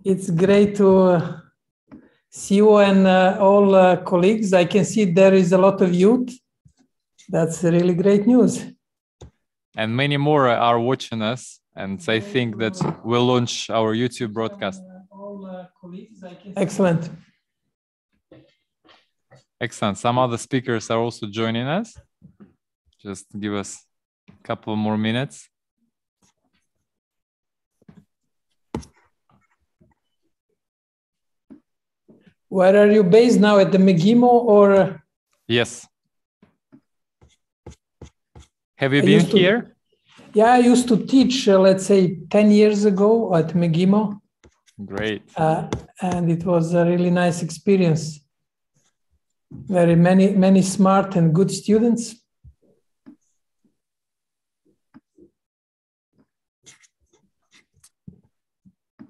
It's great to see you and all colleagues. I can see there is a lot of youth. That's really great news. And many more are watching us. And I think that we'll launch our YouTube broadcast. Excellent. Excellent. Some other speakers are also joining us. Just give us a couple more minutes. Where are you based now? At the Megimo or? Yes. Have you been here? Yeah, I used to teach, let's say, 10 years ago at Megimo. Great. And it was a really nice experience. Very many smart and good students.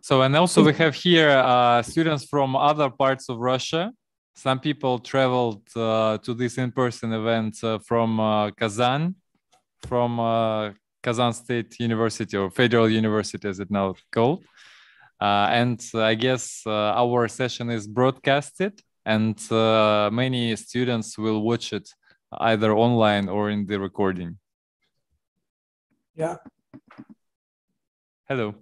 So, and also we have here students from other parts of Russia. Some people traveled to this in-person event from Kazan, from Kazan State University or Federal University as it's now called. And I guess our session is broadcasted and many students will watch it either online or in the recording. Yeah. Hello.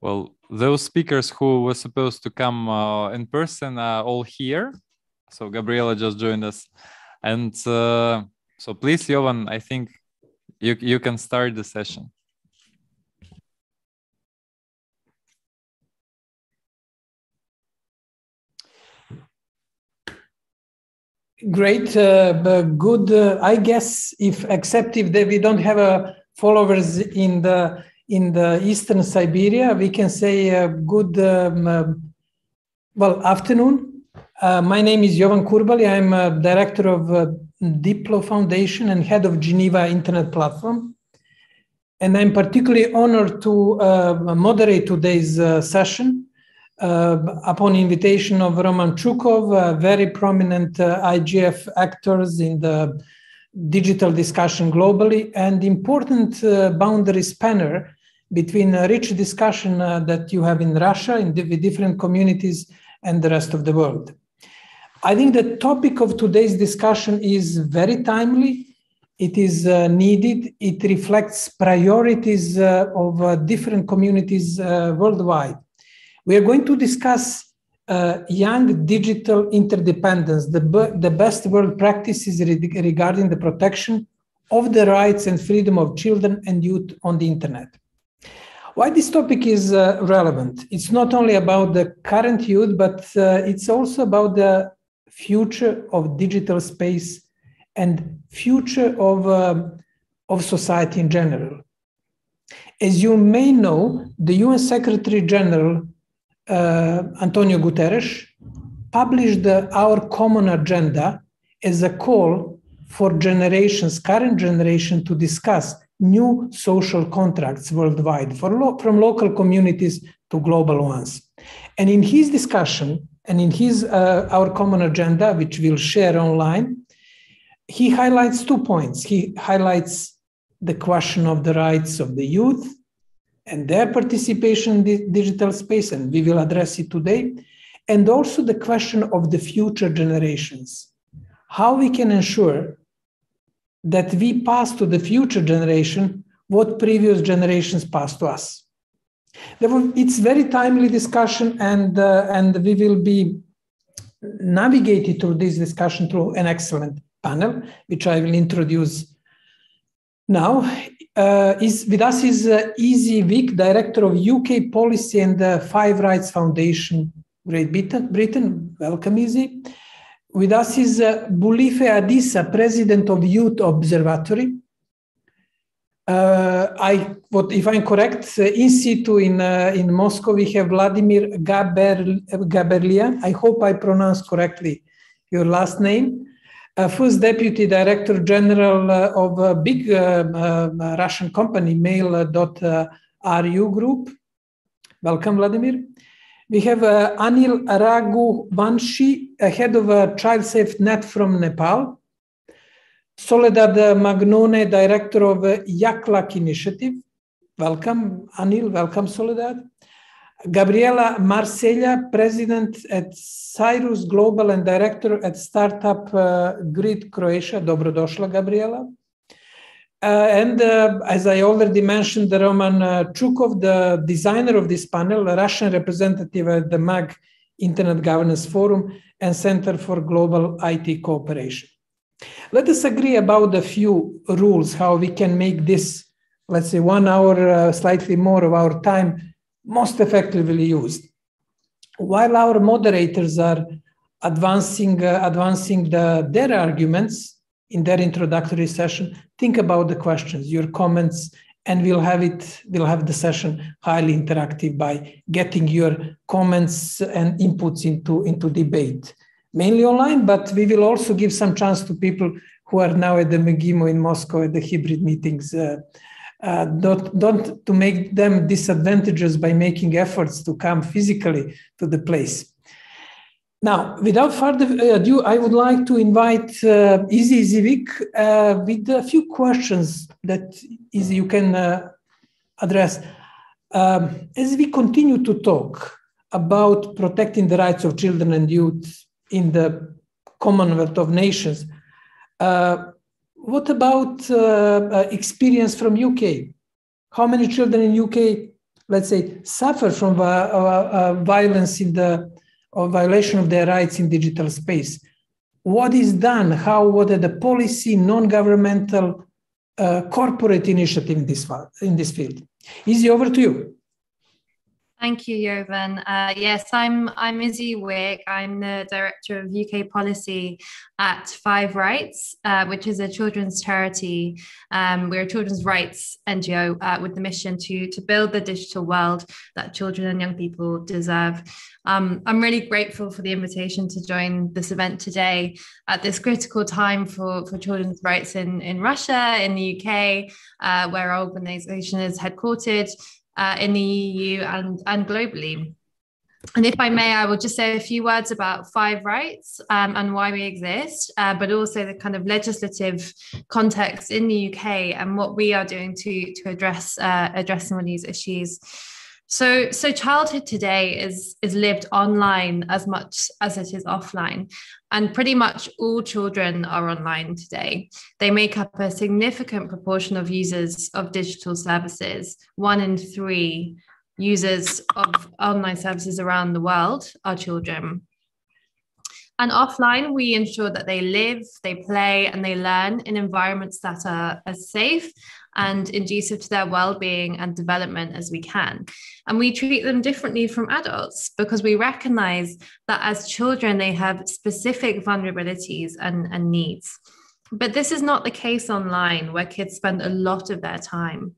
Well, those speakers who were supposed to come in person are all here. So Gabriela just joined us. And so please, Jovan, I think you can start the session. Great, good. I guess except if we don't have followers in the Eastern Siberia, we can say good, afternoon. My name is Jovan Kurbali. I'm a director of Diplo Foundation and head of Geneva Internet Platform. And I'm particularly honored to moderate today's session upon invitation of Roman Chukov, very prominent IGF actors in the digital discussion globally and important boundary spanner between a rich discussion that you have in Russia with different communities and the rest of the world. I think the topic of today's discussion is very timely. It is needed. It reflects priorities of different communities worldwide. We are going to discuss young digital interdependence, the best world practices regarding the protection of the rights and freedom of children and youth on the internet. Why this topic is relevant? It's not only about the current youth, but it's also about the future of digital space and future of society in general. As you may know, the UN Secretary General Antonio Guterres published Our Common Agenda as a call for current generation to discuss new social contracts worldwide from local communities to global ones. And in his discussion and in his Our Common Agenda, which we'll share online, he highlights 2 points. He highlights the question of the rights of the youth and their participation in the digital space, and we will address it today, and also the question of the future generations. How we can ensure that we pass to the future generation what previous generations passed to us. It's very timely discussion, and we will be navigated through this discussion through an excellent panel, which I will introduce now. With us is Easy Vick, Director of UK Policy and the Five Rights Foundation, Great Britain. Welcome, Easy. With us is Bulife Adisa, President of Youth Observatory. If I'm correct, in situ in Moscow, we have Vladimir Gaberlia. I hope I pronounced correctly your last name. First Deputy Director General of a big Russian company, Mail.ru Group. Welcome, Vladimir. We have Anil Raghuvanshi, head of Child Safe Net from Nepal. Soledad Magnone, director of Yaklak Initiative. Welcome, Anil. Welcome, Soledad. Gabriela Marcella, president at Cyrus Global and director at Startup Grid Croatia. Dobrodošla, Gabriela. And as I already mentioned, Roman Chukov, the designer of this panel, a Russian representative at the MAG Internet Governance Forum and Center for Global IT Cooperation. Let us agree about a few rules, how we can make this, let's say, 1 hour, slightly more of our time, most effectively used. While our moderators are advancing their arguments in their introductory session, think about the questions, your comments, and we'll have the session highly interactive by getting your comments and inputs into debate. Mainly online, but we will also give some chance to people who are now at the McGIMO in Moscow at the hybrid meetings. Don't to make them disadvantageous by making efforts to come physically to the place. Now, without further ado, I would like to invite Izzy Zivik with a few questions that Izzy you can address. As we continue to talk about protecting the rights of children and youth in the Commonwealth of Nations, what about experience from UK? How many children in UK, let's say, suffer from violence or violation of their rights in digital space? What is done? What are the policy, non-governmental, corporate initiative in this field? Izzy, over to you. Thank you, Jovan. Yes, I'm Izzy Wick. I'm the Director of UK Policy at Five Rights, which is a children's charity. We're a children's rights NGO with the mission to build the digital world that children and young people deserve. I'm really grateful for the invitation to join this event today at this critical time for children's rights in Russia, in the UK, where our organization is headquartered, in the EU and globally. And if I may, I will just say a few words about Five Rights and why we exist, but also the kind of legislative context in the UK and what we are doing to address some of these issues. So childhood today is lived online as much as it is offline. And pretty much all children are online today. They make up a significant proportion of users of digital services. 1 in 3 users of online services around the world are children. And offline, we ensure that they live, they play, and they learn in environments that are as safe and conducive to their well-being and development as we can. And we treat them differently from adults because we recognize that as children, they have specific vulnerabilities and needs. But this is not the case online, where kids spend a lot of their time.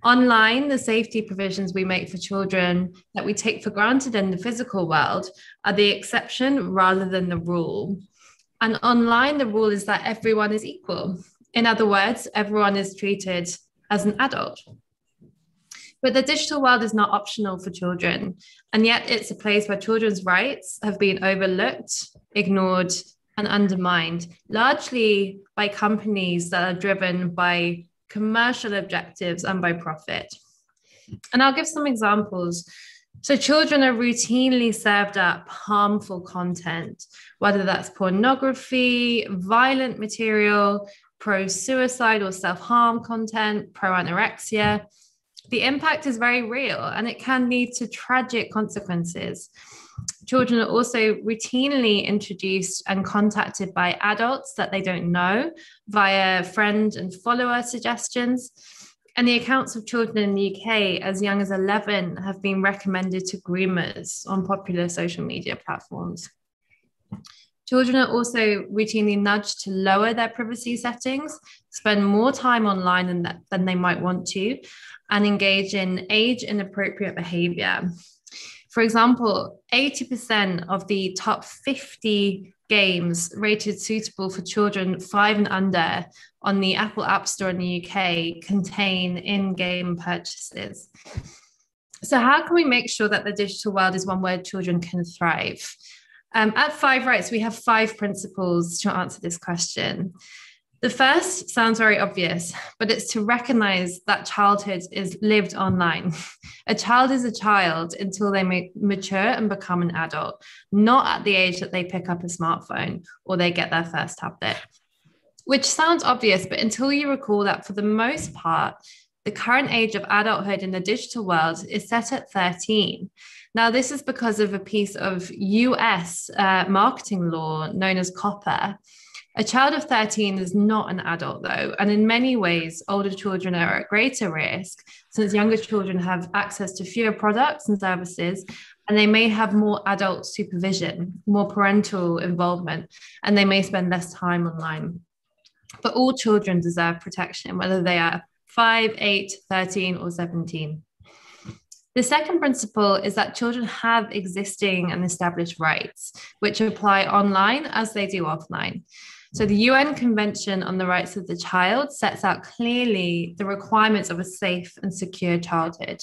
Online, the safety provisions we make for children that we take for granted in the physical world are the exception rather than the rule. And online, the rule is that everyone is equal. In other words, everyone is treated as an adult. But the digital world is not optional for children, and yet it's a place where children's rights have been overlooked, ignored, and undermined, largely by companies that are driven by commercial objectives and by profit. And I'll give some examples. So children are routinely served up harmful content, whether that's pornography, violent material, pro-suicide or self-harm content, pro-anorexia. The impact is very real and it can lead to tragic consequences. Children are also routinely introduced and contacted by adults that they don't know via friend and follower suggestions. And the accounts of children in the UK as young as 11 have been recommended to groomers on popular social media platforms. Children are also routinely nudged to lower their privacy settings, spend more time online than they might want to, and engage in age-inappropriate behavior. For example, 80% of the top 50 games rated suitable for children 5 and under on the Apple App Store in the UK contain in-game purchases. So how can we make sure that the digital world is one where children can thrive? At Five Rights, we have 5 principles to answer this question. The first sounds very obvious, but it's to recognize that childhood is lived online. A child is a child until they mature and become an adult, not at the age that they pick up a smartphone or they get their first tablet. Which sounds obvious, but until you recall that for the most part, the current age of adulthood in the digital world is set at 13. Now, this is because of a piece of US marketing law known as COPPA. A child of 13 is not an adult, though, and in many ways, older children are at greater risk since younger children have access to fewer products and services, and they may have more adult supervision, more parental involvement, and they may spend less time online. But all children deserve protection, whether they are 5, 8, 13, or 17. The second principle is that children have existing and established rights, which apply online as they do offline. So the UN Convention on the Rights of the Child sets out clearly the requirements of a safe and secure childhood.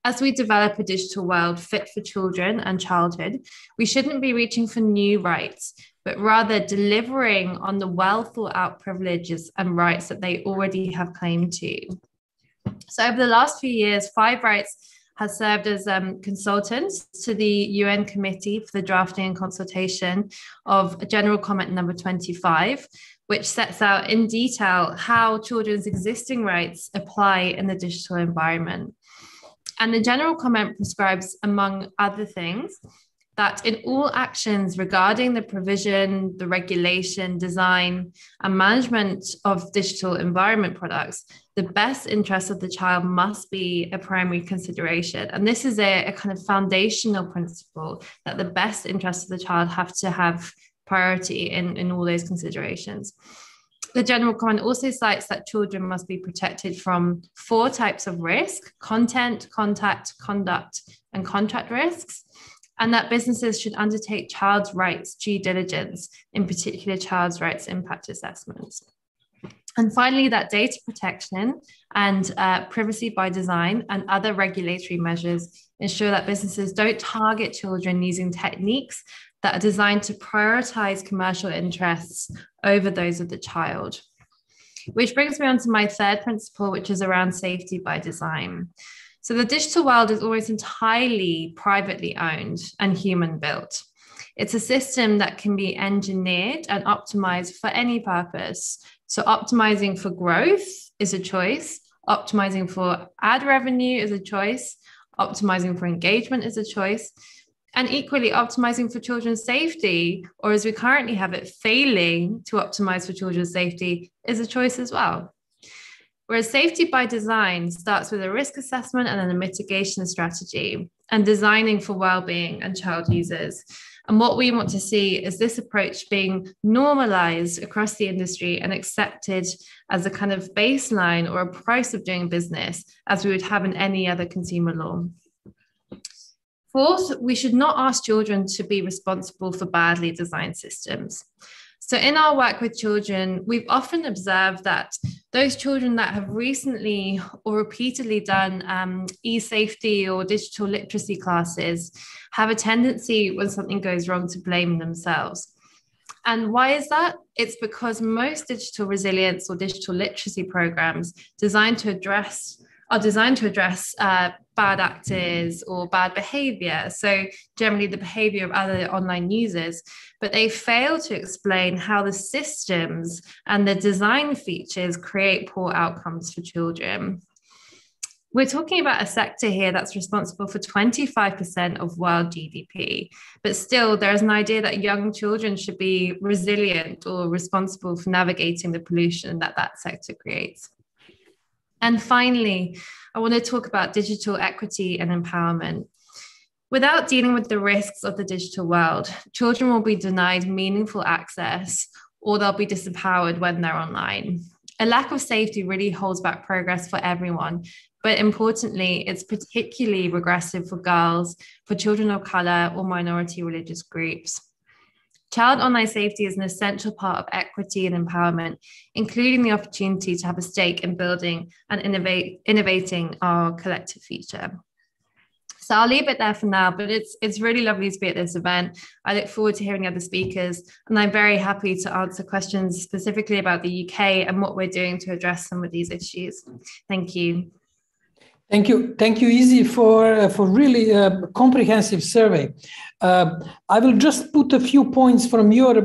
As we develop a digital world fit for children and childhood, we shouldn't be reaching for new rights, but rather delivering on the well thought out privileges and rights that they already have claim to. So over the last few years, Five Rights has served as consultants to the UN Committee for the Drafting and Consultation of General Comment number 25, which sets out in detail how children's existing rights apply in the digital environment. And the General Comment prescribes, among other things, that in all actions regarding the provision, the regulation, design, and management of digital environment products, the best interest of the child must be a primary consideration. And this is a kind of foundational principle that the best interests of the child have to have priority in all those considerations. The General Comment also cites that children must be protected from 4 types of risk: content, contact, conduct, and contract risks, and that businesses should undertake child's rights due diligence, in particular child's rights impact assessments. And finally, that data protection and privacy by design and other regulatory measures ensure that businesses don't target children using techniques that are designed to prioritize commercial interests over those of the child. Which brings me on to my third principle, which is around safety by design. So the digital world is almost entirely privately owned and human built. It's a system that can be engineered and optimized for any purpose. So optimizing for growth is a choice. Optimizing for ad revenue is a choice. Optimizing for engagement is a choice. And equally, optimizing for children's safety, or as we currently have it, failing to optimize for children's safety, is a choice as well. Whereas safety by design starts with a risk assessment and then a mitigation strategy, and designing for well-being and child users. And what we want to see is this approach being normalized across the industry and accepted as a kind of baseline or a price of doing business, as we would have in any other consumer law. Fourth, we should not ask children to be responsible for badly designed systems. So in our work with children, we've often observed that those children that have recently or repeatedly done e-safety or digital literacy classes have a tendency when something goes wrong to blame themselves. And why is that? It's because most digital resilience or digital literacy programs are designed to address bad actors or bad behavior. So generally the behavior of other online users, but they fail to explain how the systems and the design features create poor outcomes for children. We're talking about a sector here that's responsible for 25% of world GDP, but still there is an idea that young children should be resilient or responsible for navigating the pollution that that sector creates. And finally, I want to talk about digital equity and empowerment. Without dealing with the risks of the digital world, children will be denied meaningful access or they'll be disempowered when they're online. A lack of safety really holds back progress for everyone, but importantly, it's particularly regressive for girls, for children of color or minority religious groups. Child online safety is an essential part of equity and empowerment, including the opportunity to have a stake in building and innovating our collective future. So I'll leave it there for now, but it's really lovely to be at this event. I look forward to hearing other speakers, and I'm very happy to answer questions specifically about the UK and what we're doing to address some of these issues. Thank you. Thank you, Izzy, for really comprehensive survey. I will just put a few points from your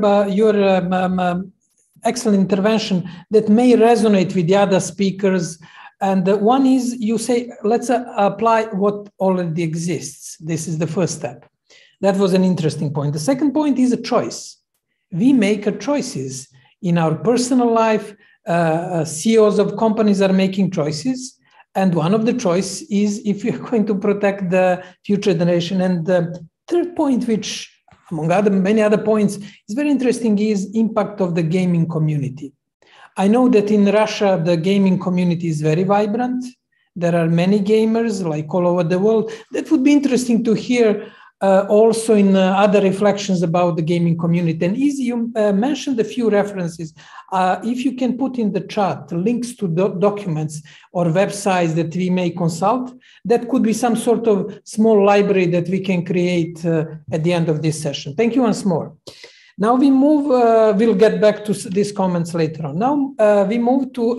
excellent intervention that may resonate with the other speakers. And one is, you say, let's apply what already exists. This is the first step. That was an interesting point. The second point is a choice. We make choices in our personal life. CEOs of companies are making choices. And one of the choices is if you're going to protect the future generation. And the third point, which among many other points is very interesting, is impact of the gaming community. I know that in Russia, the gaming community is very vibrant. There are many gamers like all over the world. That would be interesting to hear also in other reflections about the gaming community. And Izzy, you mentioned a few references. If you can put in the chat links to documents or websites that we may consult, that could be some sort of small library that we can create at the end of this session. Thank you once more. Now we move, we'll get back to these comments later on. Now we move to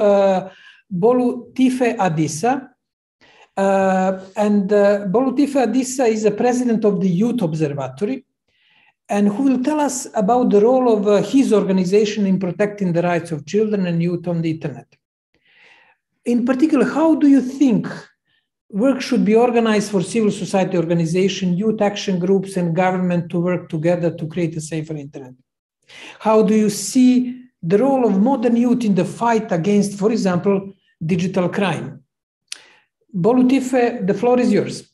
Bolutife Adisa. Bolutife Adisa is the president of the Youth Observatory, and who will tell us about the role of his organization in protecting the rights of children and youth on the internet. In particular, how do you think work should be organized for civil society organization, youth action groups, and government to work together to create a safer internet? How do you see the role of modern youth in the fight against, for example, digital crime? Bolutife, the floor is yours.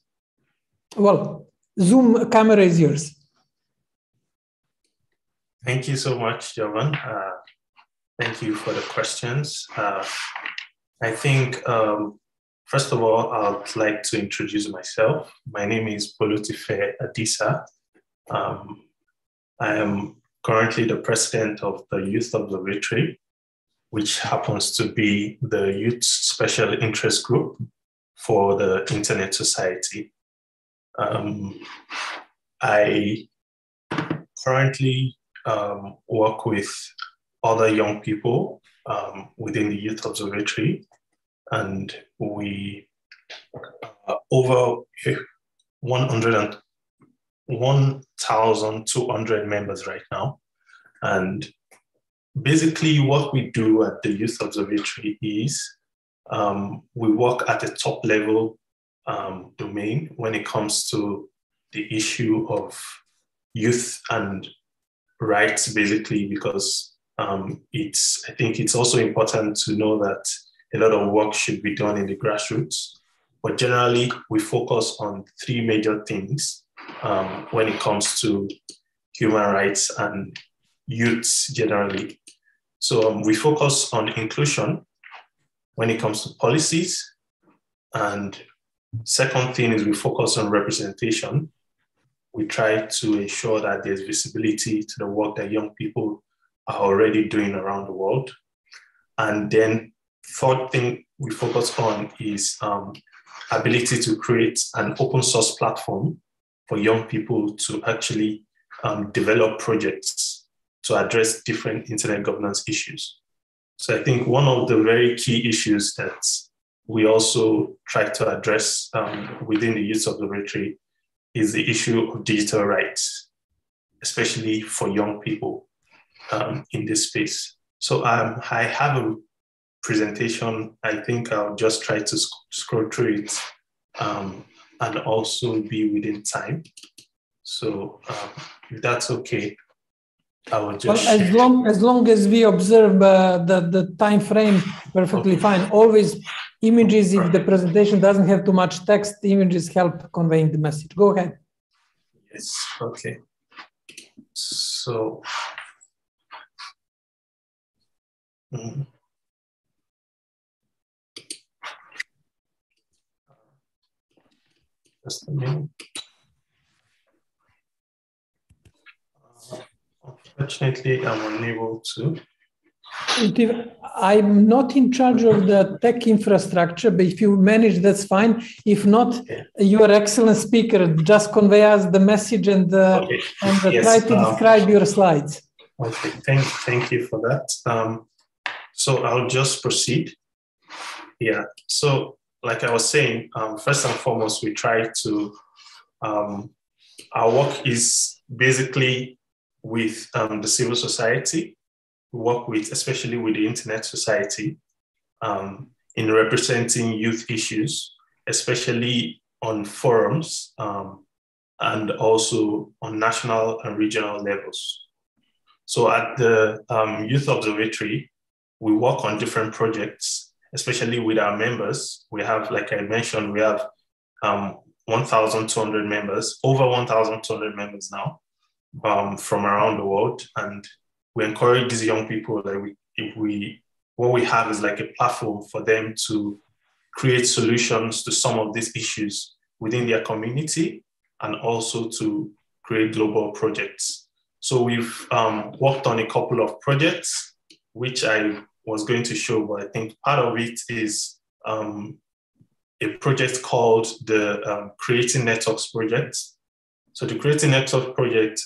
Well, Zoom camera is yours. Thank you so much, Jovan. Thank you for the questions. I think, first of all, I'd like to introduce myself. My name is Bolutife Adisa. I am currently the president of the Youth Observatory, which happens to be the youth special interest group for the Internet Society. I currently work with other young people within the Youth Observatory, and we over 1,200 members right now. And basically what we do at the Youth Observatory is we work at a top level domain when it comes to the issue of youth and rights, basically, because I think it's also important to know that a lot of work should be done in the grassroots. But generally, we focus on three major things when it comes to human rights and youth generally. So we focus on inclusion when it comes to policies. And second thing is we focus on representation. We try to ensure that there's visibility to the work that young people are already doing around the world. And then third thing we focus on is ability to create an open source platform for young people to actually develop projects to address different internet governance issues. So I think one of the very key issues that we also try to address within the Youth Observatory is the issue of digital rights, especially for young people in this space. So I have a presentation. I think I'll just try to scroll through it and also be within time. So if that's okay, I will just as long as we observe the time frame perfectly fine. Always images, if the presentation doesn't have too much text, the images help conveying the message. Go ahead. Yes, okay. So just a minute. Unfortunately, I'm unable to. I'm not in charge of the tech infrastructure, but if you manage, that's fine. If not, you're an excellent speaker. Just convey us the message and Yes, try to describe your slides. Okay, thank you for that. So I'll just proceed. Yeah, so like I was saying, first and foremost, we try to, our work is basically with the civil society. We work with, especially with the Internet Society, in representing youth issues, especially on forums and also on national and regional levels. So at the Youth Observatory, we work on different projects, especially with our members. We have, like I mentioned, we have 1,200 members, over 1,200 members now from around the world. And we encourage these young people that what we have is like a platform for them to create solutions to some of these issues within their community and also to create global projects. So we've worked on a couple of projects, which I was going to show, but I think part of it is a project called the Creating Networks Project. So the Creating Networks Project,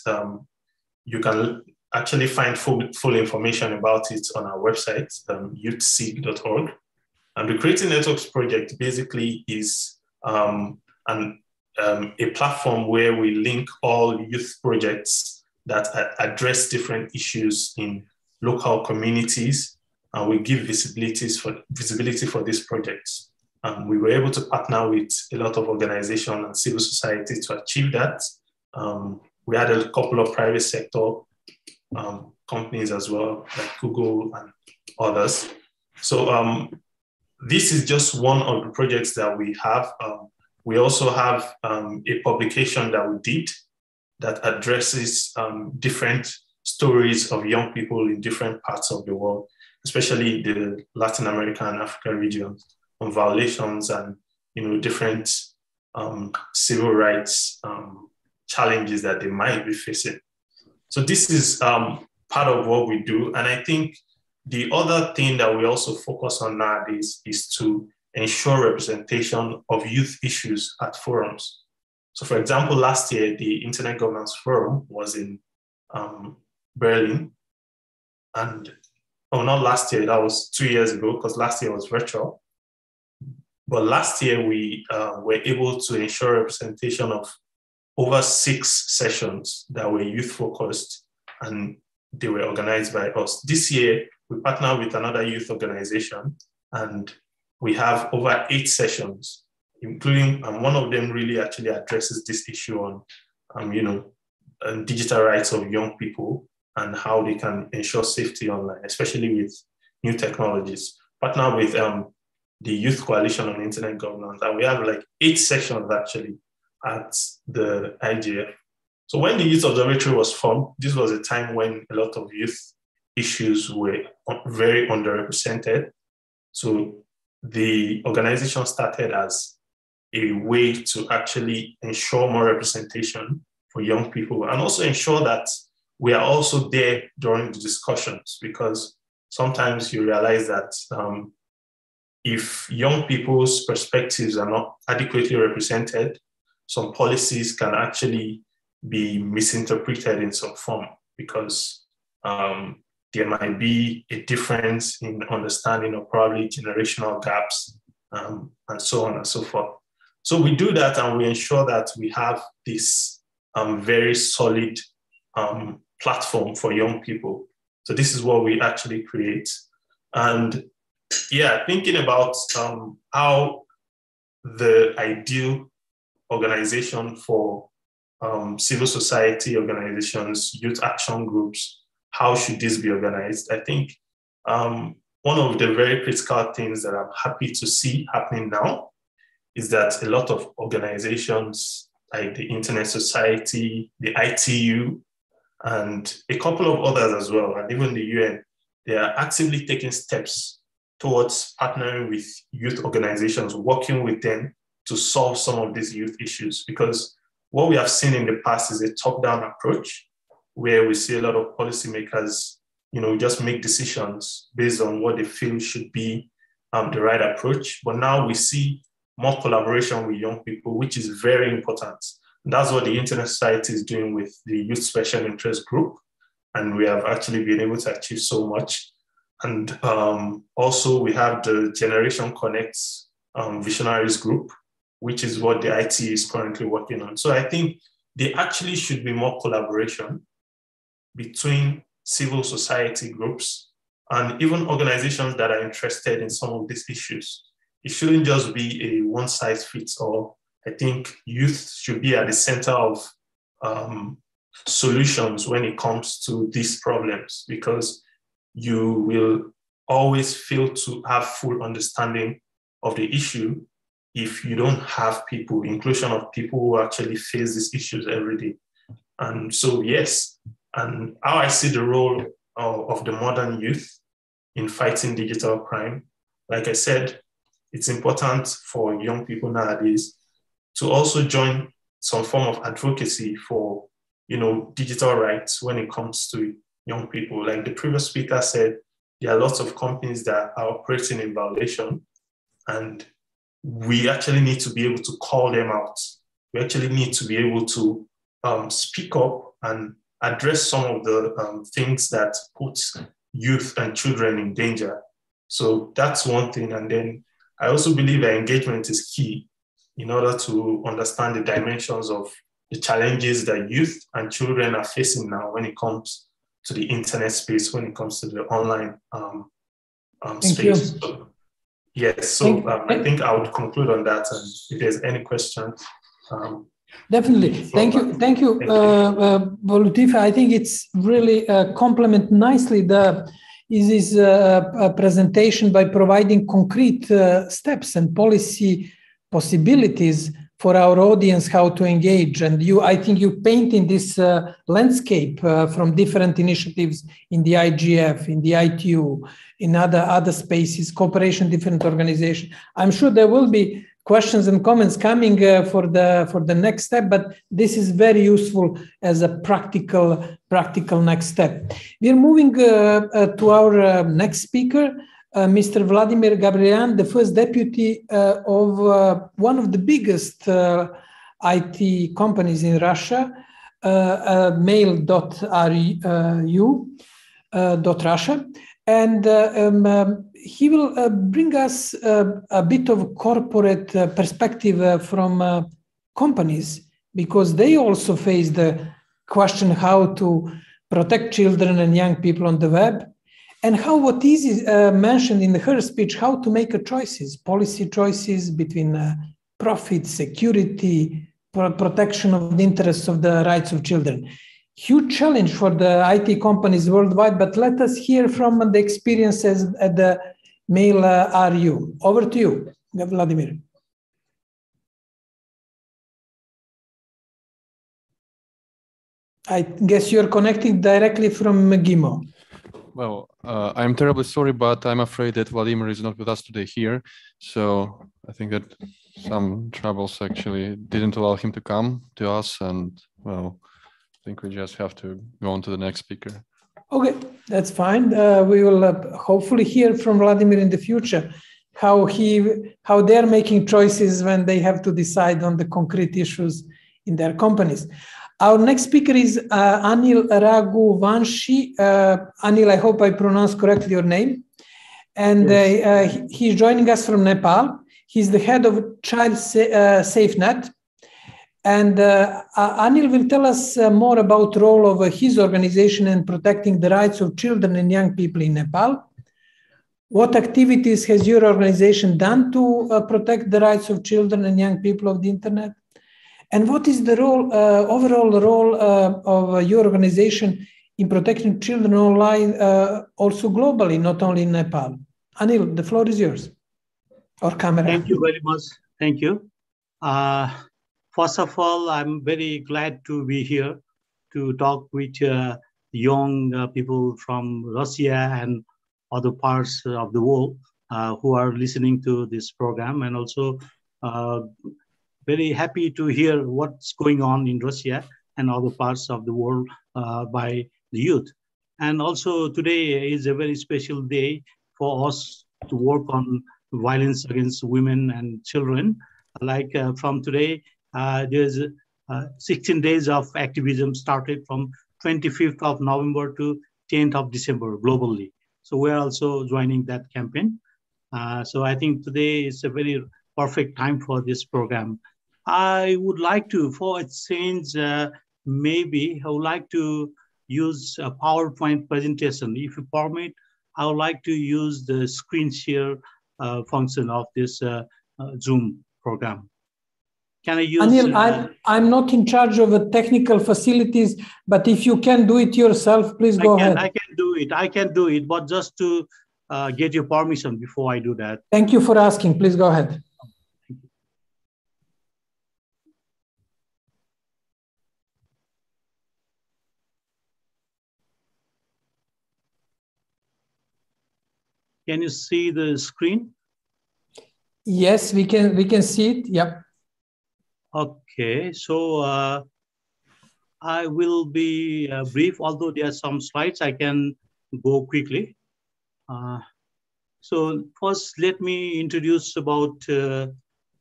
you can actually find full information about it on our website, youthseek.org. And the Creating Networks Project basically is a platform where we link all youth projects that address different issues in local communities, and we give visibility for these projects. We were able to partner with a lot of organizations and civil society to achieve that. We had a couple of private sector companies as well, like Google and others. So this is just one of the projects that we have. We also have a publication that we did that addresses different stories of young people in different parts of the world, especially the Latin America and Africa regions, on violations and different civil rights challenges that they might be facing. So this is part of what we do. And I think the other thing that we also focus on nowadays is to ensure representation of youth issues at forums. So for example, last year, the Internet Governance Forum was in Berlin. And, not last year, that was 2 years ago, because last year was virtual. But last year, we were able to ensure representation of over 6 sessions that were youth-focused, and they were organized by us. This year, we partnered with another youth organization, and we have over 8 sessions, including, and one of them really actually addresses this issue on, digital rights of young people and how they can ensure safety online, especially with new technologies. Partner with the Youth Coalition on Internet Governance, and we have like 8 sessions actually at the IGF. So when the Youth Observatory was formed, this was a time when a lot of youth issues were very underrepresented. So the organization started as a way to actually ensure more representation for young people and also ensure that we are also there during the discussions, because sometimes you realize that if young people's perspectives are not adequately represented, some policies can actually be misinterpreted in some form, because there might be a difference in understanding or probably generational gaps and so on and so forth. So we do that, and we ensure that we have this very solid platform for young people. So this is what we actually create. And yeah, thinking about how the ideal organization for civil society organizations, youth action groups, how should this be organized? I think one of the very critical things that I'm happy to see happening now is that a lot of organizations like the Internet Society, the ITU, and a couple of others as well, and even the UN, they are actively taking steps towards partnering with youth organizations, working with them to solve some of these youth issues. Because what we have seen in the past is a top-down approach, where we see a lot of policymakers just make decisions based on what they feel should be the right approach. But now we see more collaboration with young people, which is very important. And that's what the Internet Society is doing with the Youth Special Interest Group. And we have actually been able to achieve so much. And also we have the Generation Connects Visionaries Group, which is what the IT is currently working on. So I think there actually should be more collaboration between civil society groups and even organizations that are interested in some of these issues. It shouldn't just be a one-size-fits-all. I think youth should be at the center of solutions when it comes to these problems, because you will always fail to have full understanding of the issue if you don't have people, inclusion of people who actually face these issues every day. And so, yes, and how I see the role of the modern youth in fighting digital crime, like I said, it's important for young people nowadays to also join some form of advocacy for, digital rights when it comes to young people. Like the previous speaker said, there are lots of companies that are operating in violation, and we actually need to be able to call them out. We actually need to be able to speak up and address some of the things that put youth and children in danger. So that's one thing. And then I also believe that engagement is key in order to understand the dimensions of the challenges that youth and children are facing now when it comes to the internet space, when it comes to the online space. So, yes, so I think I would conclude on that. And if there's any questions. Definitely. Thank you, Latif. I think it's really complement nicely this presentation by providing concrete steps and policy possibilities for our audience how to engage. And I think you paint in this landscape from different initiatives in the IGF, in the ITU, in other spaces, cooperation, different organizations. I'm sure there will be questions and comments coming for the next step, but this is very useful as a practical next step. We are moving to our next speaker, Mr. Vladimir Gabrelian, the first deputy of one of the biggest IT companies in Russia, mail.ru.Russia. And he will bring us a bit of corporate perspective from companies, because they also face the question how to protect children and young people on the web, and how what is mentioned in her speech, how to make policy choices between profit, security, protection of the interests of the rights of children. Huge challenge for the IT companies worldwide, but let us hear from the experiences at the Mail.ru. Over to you, Vladimir. I guess you're connecting directly from GIMO. Well, I'm terribly sorry, but I'm afraid that Vladimir is not with us today here. So I think that some troubles actually didn't allow him to come to us. And well, I think we just have to go on to the next speaker. Okay, that's fine. We will hopefully hear from Vladimir in the future how they're making choices when they have to decide on the concrete issues in their companies. Our next speaker is Anil Raghuvanshi. Anil, I hope I pronounced correctly your name. And yes. He's joining us from Nepal. He's the head of Child SafeNet. And Anil will tell us more about the role of his organization in protecting the rights of children and young people in Nepal. What activities has your organization done to protect the rights of children and young people of the internet? And what is the overall role of your organization in protecting children online, also globally, not only in Nepal? Anil, the floor is yours. Or camera. Thank you very much. Thank you. First of all, I'm very glad to be here to talk with young people from Russia and other parts of the world who are listening to this program, and also very happy to hear what's going on in Russia and other parts of the world by the youth. And also today is a very special day for us to work on violence against women and children. Like from today, there's 16 days of activism started from 25th of November to 10th of December globally. So we're also joining that campaign. So I think today is a very perfect time for this program. I would like to, for a change, maybe I would like to use a PowerPoint presentation. If you permit, I would like to use the screen share function of this Zoom program. Can I use? Anil, I'm not in charge of the technical facilities, but if you can do it yourself, please go ahead. I can do it. I can do it, but just to get your permission before I do that. Thank you for asking. Please go ahead. Can you see the screen? Yes, we can see it. Yep. Okay, so I will be brief, although there are some slides, I can go quickly. So first, let me introduce about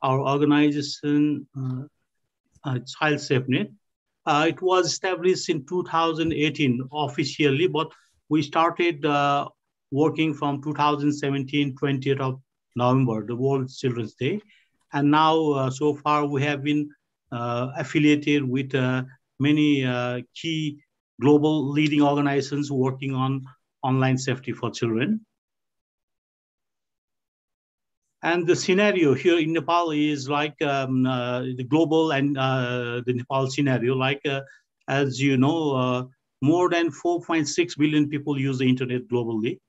our organization, Child SafeNet. It was established in 2018 officially, but we started working from 2017, 20th of November, the World Children's Day. And now, so far, we have been affiliated with many key global leading organizations working on online safety for children. And the scenario here in Nepal is like the global and the Nepal scenario, like as you know, more than 4.6 billion people use the internet globally.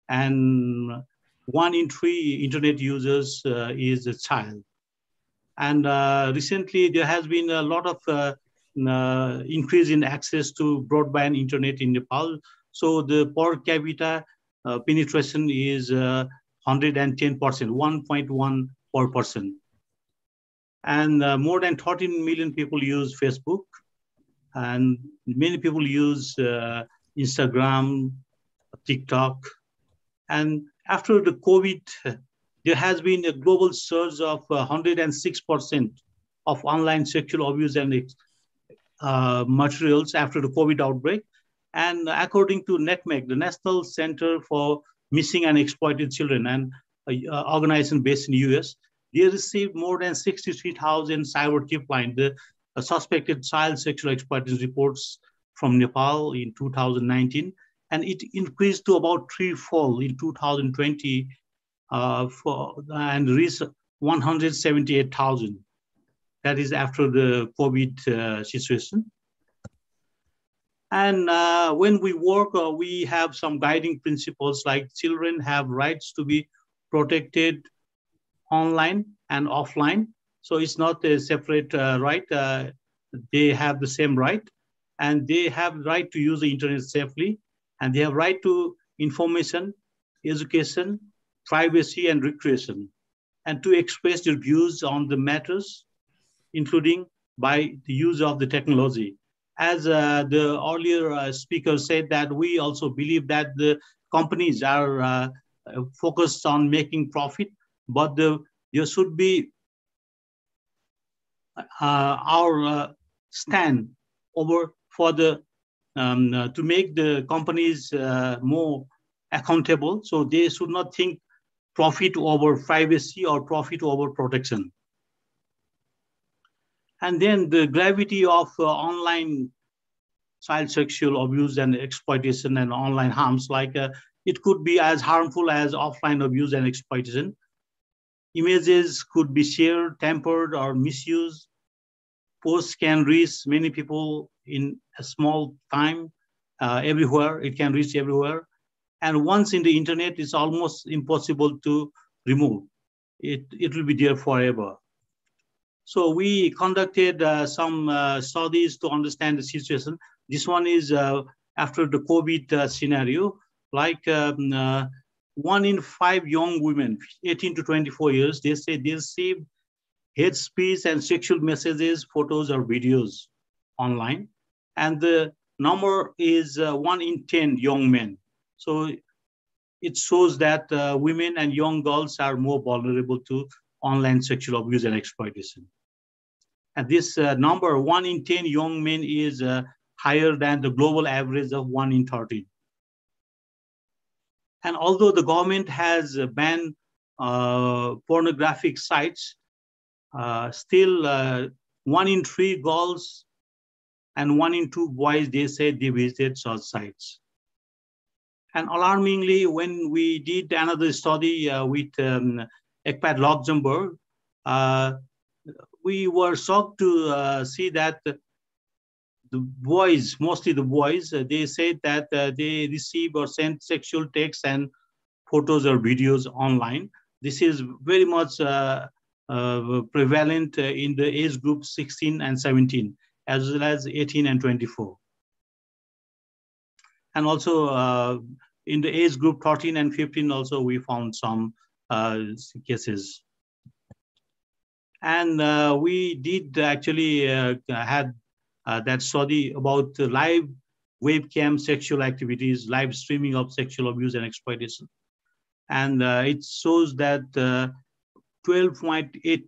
And 1 in 3 internet users is a child. And recently there has been a lot of increase in access to broadband internet in Nepal. So the per capita penetration is 110%, 1.1 per person. And more than 13 million people use Facebook. And many people use Instagram, TikTok. And after the COVID, there has been a global surge of 106% of online sexual abuse and materials after the COVID outbreak. And according to NETMEC, the National Center for Missing and Exploited Children, and organization based in the US, they received more than 63,000 cyber tip line, the suspected child sexual exploitation reports from Nepal in 2019. And it increased to about threefold in 2020 and reached 178,000. That is after the COVID situation. And when we work, we have some guiding principles like children have rights to be protected online and offline. So it's not a separate right. They have the same right, and they have the right to use the internet safely, and they have right to information, education, privacy, and recreation, and to express their views on the matters, including by the use of the technology. As the earlier speaker said, that we also believe that the companies are focused on making profit, but there should be our stand over for the to make the companies more accountable. So they should not think profit over privacy or profit over protection. And then the gravity of online child sexual abuse and exploitation and online harms, like it could be as harmful as offline abuse and exploitation. Images could be shared, tampered, or misused. Posts can reach many people in a small time, everywhere. It can reach everywhere. And once in the internet, it's almost impossible to remove. It will be there forever. So we conducted some studies to understand the situation. This one is after the COVID scenario, like 1 in 5 young women, 18 to 24 years, they say they received hate speech and sexual messages, photos, or videos online. And the number is 1 in 10 young men. So it shows that women and young girls are more vulnerable to online sexual abuse and exploitation. And this number, 1 in 10 young men, is higher than the global average of 1 in 13. And although the government has banned pornographic sites, still 1 in 3 girls and 1 in 2 boys, they say they visited such sites. And alarmingly, when we did another study with ECPAT Luxembourg, we were shocked to see that the boys, mostly the boys, they said that they receive or send sexual texts and photos or videos online. This is very much prevalent in the age group 16 and 17, as well as 18 and 24. And also in the age group 13 and 15, also we found some cases. And we did actually had that study about live webcam sexual activities, live streaming of sexual abuse and exploitation. And it shows that 12.8,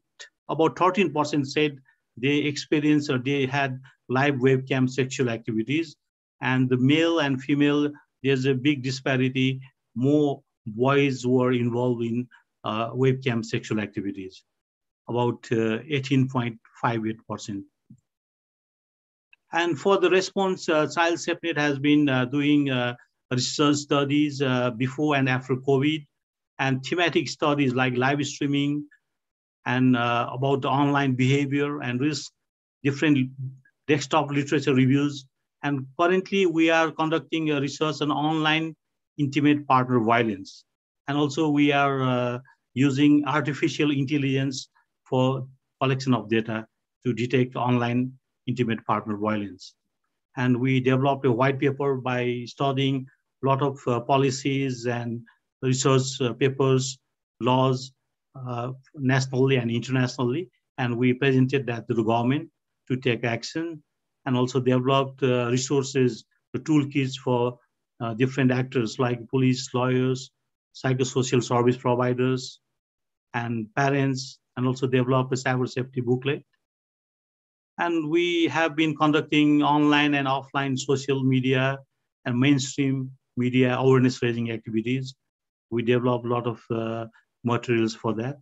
about 13% said they experienced or they had live webcam sexual activities. And the male and female, there's a big disparity. More boys were involved in webcam sexual activities, about 18.58%. And for the response, Child SafeNet has been doing research studies before and after COVID, and thematic studies like live streaming and about the online behavior and risk, different desktop literature reviews. And currently we are conducting a research on online intimate partner violence. And also we are using artificial intelligence for collection of data to detect online intimate partner violence. And we developed a white paper by studying a lot of policies and research papers, laws, nationally and internationally. And we presented that to the government to take action, and also developed resources, the toolkits for different actors like police, lawyers, psychosocial service providers, and parents, and also developed a cyber safety booklet. And we have been conducting online and offline social media and mainstream media awareness raising activities. We develop a lot of materials for that.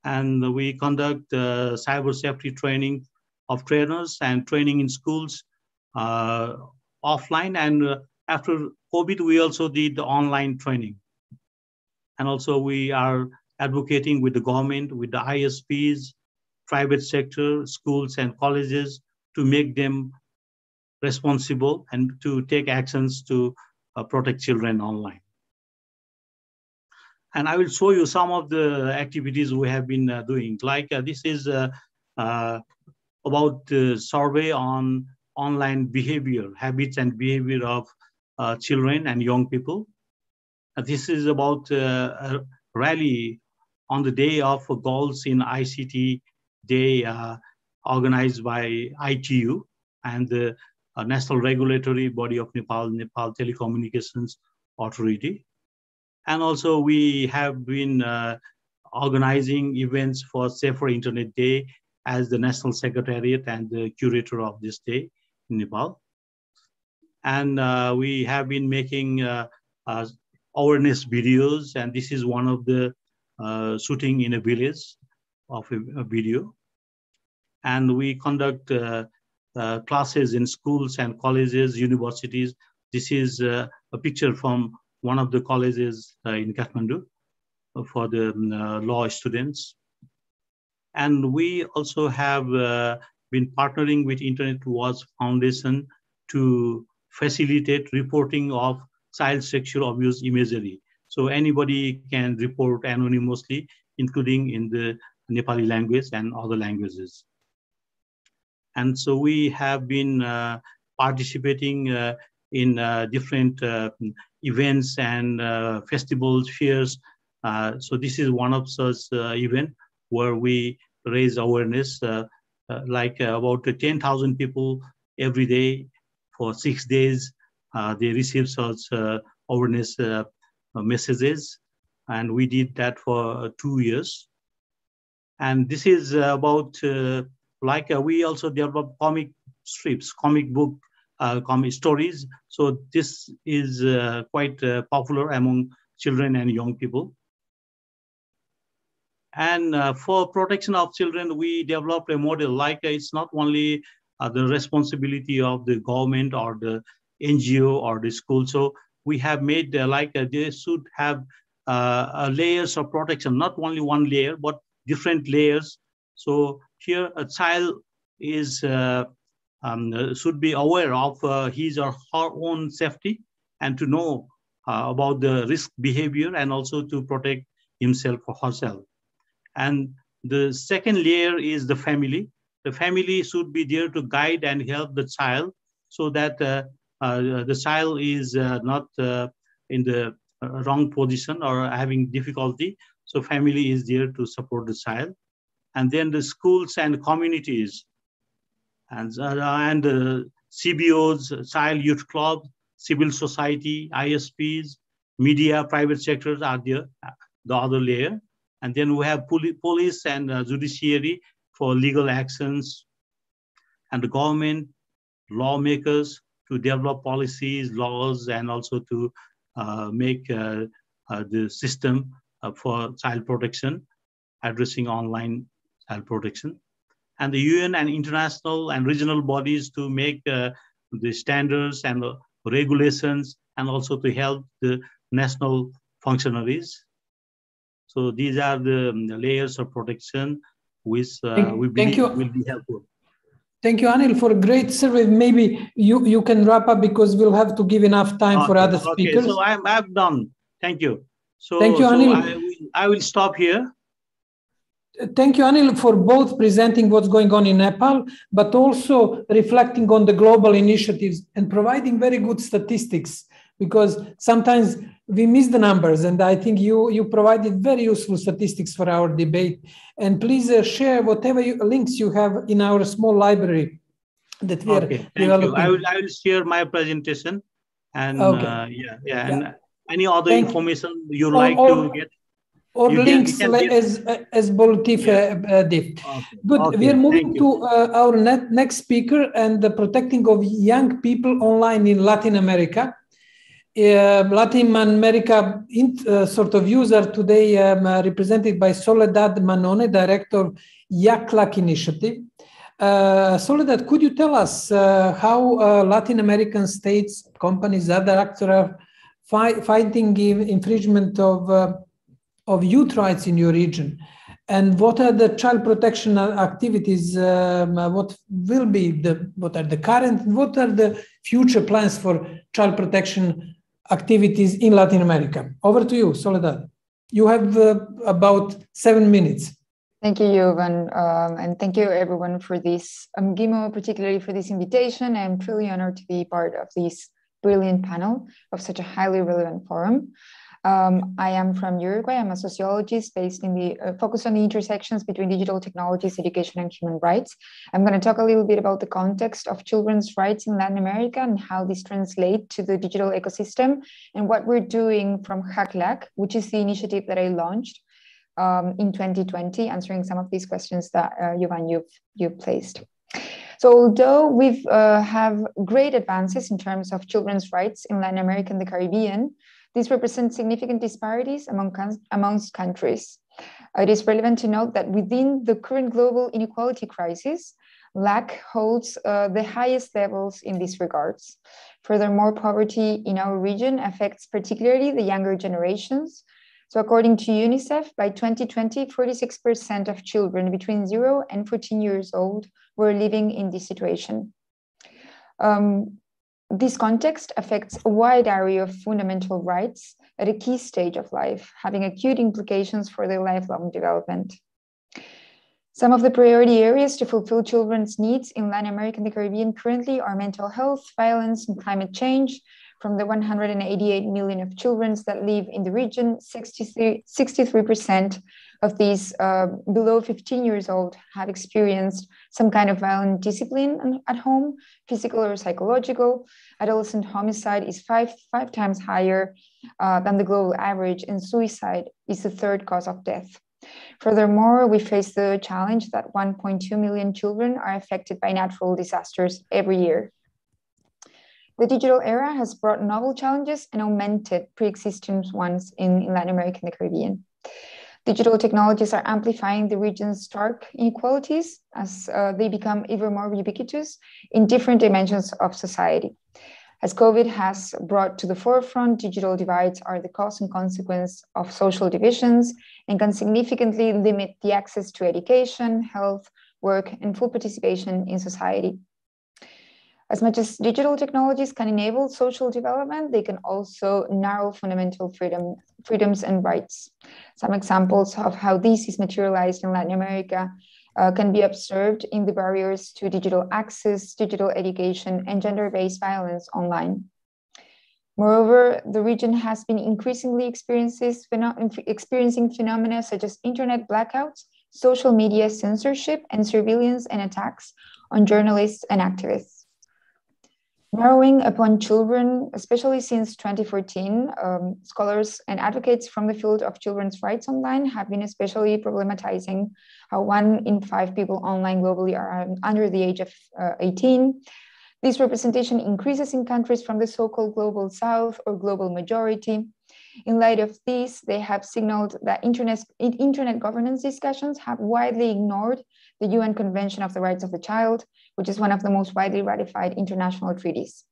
And we conduct cyber safety training of trainers and training in schools offline. And after COVID, we also did the online training. And also we are advocating with the government, with the ISPs, private sector, schools and colleges to make them responsible and to take actions to protect children online. And I will show you some of the activities we have been doing. Like this is about the survey on online behavior, habits and behavior of children and young people. This is about a rally on the day of Girls in ICT Day organized by ITU and the National Regulatory Body of Nepal, Nepal Telecommunications Authority. And also we have been organizing events for Safer Internet Day as the National Secretariat and the curator of this day in Nepal. And we have been making awareness videos, and this is one of the shooting in a village of a video. And we conduct classes in schools and colleges, universities. This is a picture from one of the colleges in Kathmandu for the law students. And we also have been partnering with Internet Watch Foundation to facilitate reporting of child sexual abuse imagery. So anybody can report anonymously, including in the Nepali language and other languages. And so we have been participating in different events and festivals, fairs. So this is one of such events where we raise awareness, like about 10,000 people every day for 6 days. They received such awareness messages, and we did that for 2 years. And this is about we also develop comic strips, comic book, comic stories. So this is quite popular among children and young people. And for protection of children, we developed a model like it's not only the responsibility of the government or the NGO or the school. So we have made they should have layers of protection, not only one layer, but different layers. So here a child is should be aware of his or her own safety and to know about the risk behavior and also to protect himself or herself. And the second layer is the family. The family should be there to guide and help the child so that the child is not in the wrong position or having difficulty. So family is there to support the child. And then the schools and communities and CBOs, child youth clubs, civil society, ISPs, media, private sectors are there, the other layer. And then we have police and judiciary for legal actions, and the government, lawmakers to develop policies, laws, and also to make the system for child protection, addressing online child protection. And the UN and international and regional bodies to make the standards and regulations, and also to help the national functionaries. So these are the layers of protection which we believe will be helpful. Thank you, Anil, for a great survey. Maybe you can wrap up because we'll have to give enough time for other speakers. Okay, so I'm done. Thank you. So, thank you, Anil. I will stop here. Thank you, Anil, for both presenting what's going on in Nepal, but also reflecting on the global initiatives and providing very good statistics, because sometimes we miss the numbers, and I think you provided very useful statistics for our debate. And please share whatever links you have in our small library that we are developing. I will share my presentation, and and any other information you like to get. Or links as Bolutif did. Good. We are moving to our next speaker and the protecting of young people online in Latin America. Latin America sort of user today represented by Soledad Manone, director of YACLAC initiative. Soledad, could you tell us how Latin American states, companies, other actors are fighting infringement of youth rights in your region, and what are the child protection activities? What are the current? What are the future plans for child protection activities in Latin America? Over to you, Soledad. You have about 7 minutes. Thank you, Jovan, and thank you everyone for this, Gimo, particularly for this invitation. I'm truly honored to be part of this brilliant panel of such a highly relevant forum. I am from Uruguay. I'm a sociologist based in the focused on the intersections between digital technologies, education, and human rights. I'm going to talk a little bit about the context of children's rights in Latin America and how this translates to the digital ecosystem and what we're doing from YACLAC, which is the initiative that I launched in 2020, answering some of these questions that Jovan, you've placed. So although we've have great advances in terms of children's rights in Latin America and the Caribbean, these represent significant disparities amongst countries. It is relevant to note that within the current global inequality crisis, LAC holds the highest levels in these regards. Furthermore, poverty in our region affects particularly the younger generations. So according to UNICEF, by 2020, 46% of children between 0 and 14 years old were living in this situation. This context affects a wide area of fundamental rights at a key stage of life, having acute implications for their lifelong development. Some of the priority areas to fulfill children's needs in Latin America and the Caribbean currently are mental health, violence, and climate change. From the 188 million of children that live in the region, 63% of these below 15 years old have experienced some kind of violent discipline at home, physical or psychological. Adolescent homicide is five times higher than the global average, and suicide is the third cause of death. Furthermore, we face the challenge that 1.2 million children are affected by natural disasters every year. The digital era has brought novel challenges and augmented pre-existing ones in Latin America and the Caribbean. Digital technologies are amplifying the region's stark inequalities as they become even more ubiquitous in different dimensions of society. As COVID has brought to the forefront, digital divides are the cause and consequence of social divisions and can significantly limit the access to education, health, work, and full participation in society. As much as digital technologies can enable social development, they can also narrow fundamental freedoms and rights. Some examples of how this is materialized in Latin America can be observed in the barriers to digital access, digital education, and gender-based violence online. Moreover, the region has been increasingly experiencing phenomena such as internet blackouts, social media censorship, and surveillance and attacks on journalists and activists. Narrowing upon children, especially since 2014, scholars and advocates from the field of children's rights online have been especially problematizing how 1 in 5 people online globally are under the age of 18. This representation increases in countries from the so-called global south or global majority. In light of this, they have signaled that internet governance discussions have widely ignored the UN Convention of the Rights of the Child, which is one of the most widely ratified international treaties.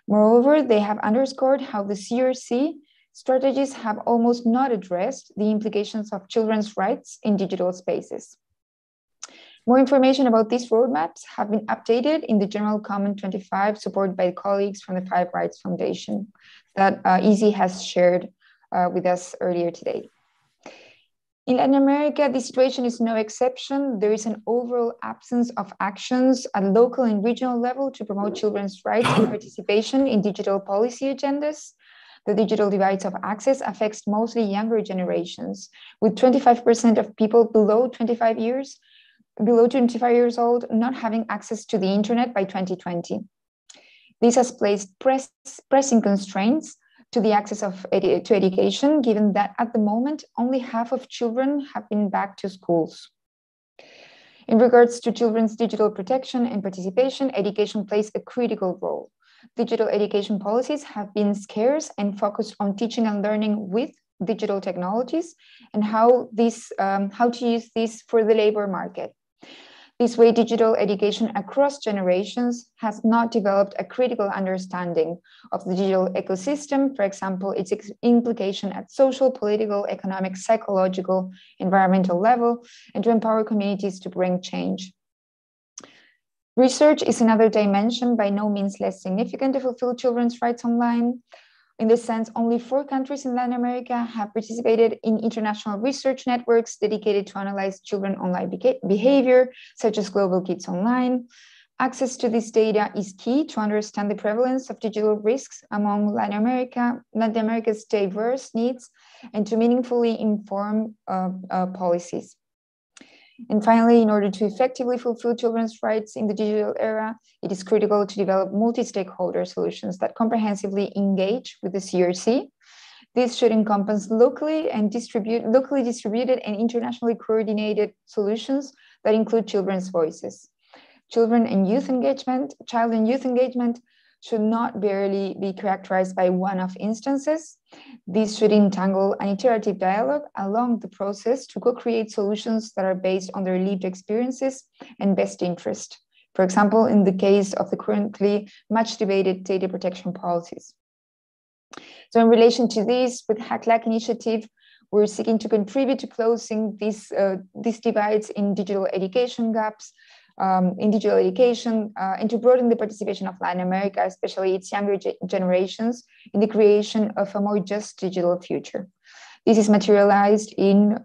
Moreover, they have underscored how the CRC strategies have almost not addressed the implications of children's rights in digital spaces. More information about these roadmaps have been updated in the General Comment 25, supported by colleagues from the Five Rights Foundation that Izzy has shared with us earlier today. In Latin America, the situation is no exception. There is an overall absence of actions at local and regional level to promote children's rights and participation in digital policy agendas. The digital divides of access affects mostly younger generations, with 25% of people below 25 years old not having access to the internet by 2020. This has placed pressing constraints to the access to education, given that at the moment, only half of children have been back to schools. In regards to children's digital protection and participation, education plays a critical role. Digital education policies have been scarce and focused on teaching and learning with digital technologies and how to use this for the labor market. This way, digital education across generations has not developed a critical understanding of the digital ecosystem, for example, its implication at social, political, economic, psychological, environmental level, and to empower communities to bring change. Research is another dimension, by no means less significant to fulfill children's rights online. In this sense, only 4 countries in Latin America have participated in international research networks dedicated to analyze children online behavior, such as Global Kids Online. Access to this data is key to understand the prevalence of digital risks among Latin America's diverse needs and to meaningfully inform policies. And finally, in order to effectively fulfill children's rights in the digital era, it is critical to develop multi-stakeholder solutions that comprehensively engage with the CRC. This should encompass locally distributed and internationally coordinated solutions that include children's voices. Child and youth engagement should not barely be characterized by one-off instances. These should entangle an iterative dialogue along the process to co-create solutions that are based on their lived experiences and best interest. For example, in the case of the currently much debated data protection policies. So in relation to this, with HACLAC initiative, we're seeking to contribute to closing these divides in digital education gaps, and to broaden the participation of Latin America, especially its younger generations, in the creation of a more just digital future. This is materialized in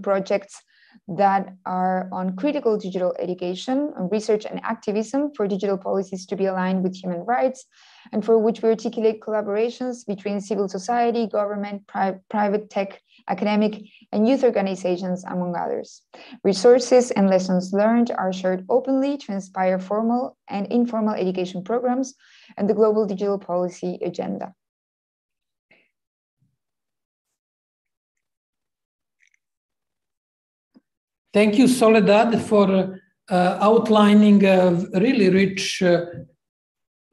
projects that are on critical digital education, on research and activism for digital policies to be aligned with human rights, and for which we articulate collaborations between civil society, government, private tech, academic, and youth organizations, among others. Resources and lessons learned are shared openly to inspire formal and informal education programs and the global digital policy agenda. Thank you, Soledad, for outlining a really rich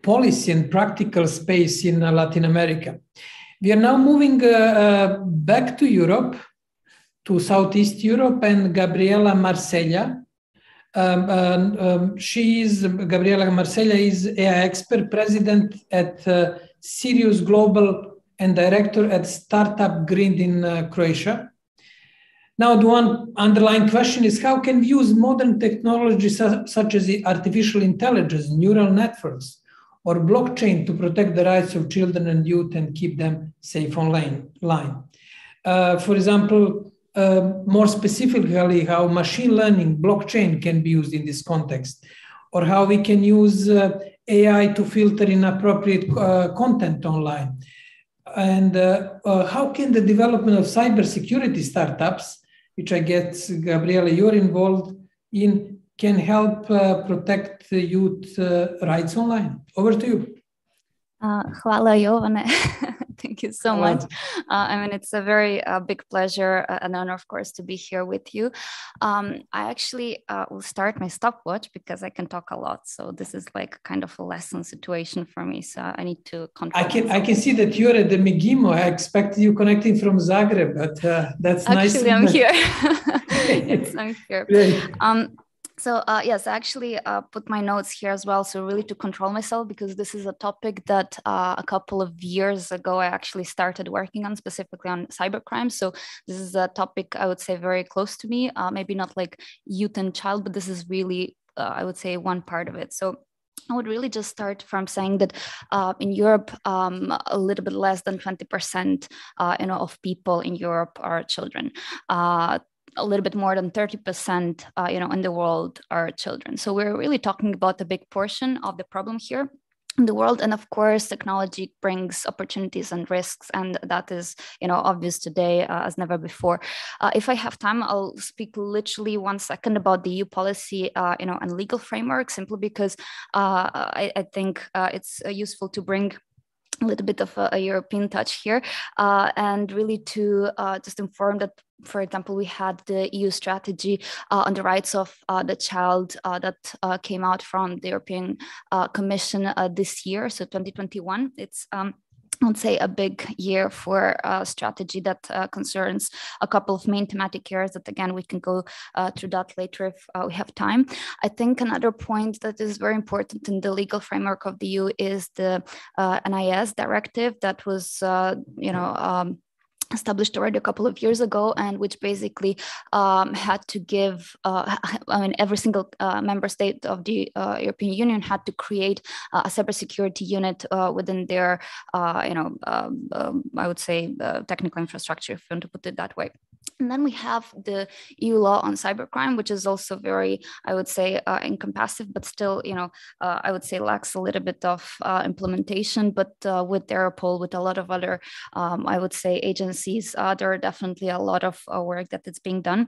policy and practical space in Latin America. We are now moving back to Europe, to Southeast Europe, and Gabriela Marcella. Gabriela Marcella is AI expert, president at Sirius Global and director at Startup Grid in Croatia. Now, the one underlying question is how can we use modern technologies such as artificial intelligence, neural networks, or blockchain to protect the rights of children and youth and keep them safe online? For example, more specifically, how machine learning, blockchain can be used in this context, or how we can use AI to filter inappropriate content online. And how can the development of cybersecurity startups, which I guess, Gabriela, you're involved in, can help protect the youth rights online? Over to you. Hvala, Jovane. Thank you so much. I mean, it's a very big pleasure, an honor, of course, to be here with you. I actually will start my stopwatch because I can talk a lot. So this is like kind of a lesson situation for me. So I need to control I can see that you're at the MIGIMO. I expected you connecting from Zagreb, but that's nice. Actually, I'm here. Yes, I'm here. Great. So yes, I actually put my notes here as well. So really to control myself, because this is a topic that a couple of years ago, I actually started working on, specifically on cybercrime. So this is a topic I would say very close to me, maybe not like youth and child, but this is really, I would say, one part of it. So I would really just start from saying that in Europe, a little bit less than 20%, of people in Europe are children. A little bit more than 30%, in the world are children. So we're really talking about a big portion of the problem here in the world. And of course, technology brings opportunities and risks, and that is, obvious today as never before. If I have time, I'll speak literally 1 second about the EU policy, and legal framework, simply because I think it's useful to bring a little bit of a European touch here, and really to just inform that, for example, we had the EU strategy on the rights of the child that came out from the European Commission this year, so 2021. It's I would say a big year for a strategy that concerns a couple of main thematic areas that, again, we can go through that later if we have time. I think another point that is very important in the legal framework of the EU is the NIS directive that was, established already a couple of years ago, and which basically had to give, every single member state of the European Union had to create a cybersecurity unit within their, I would say, technical infrastructure, if you want to put it that way. And then we have the EU law on cybercrime, which is also very, I would say, encompassive, but still, I would say lacks a little bit of implementation. But with Europol, with a lot of other, I would say, agencies, there are definitely a lot of work that is being done.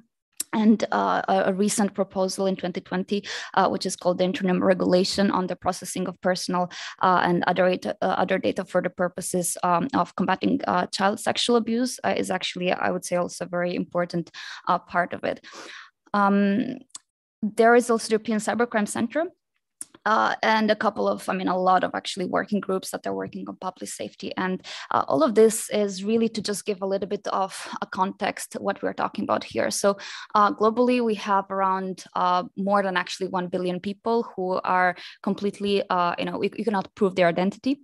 And a recent proposal in 2020, which is called the Interim Regulation on the Processing of Personal and other data for the purposes of combating child sexual abuse, is actually, I would say, also a very important part of it. There is also the European Cybercrime Center, and a couple of, a lot of actually working groups that are working on public safety. And all of this is really to just give a little bit of a context what we're talking about here. So globally, we have around more than actually 1 billion people who are completely, you cannot prove their identity.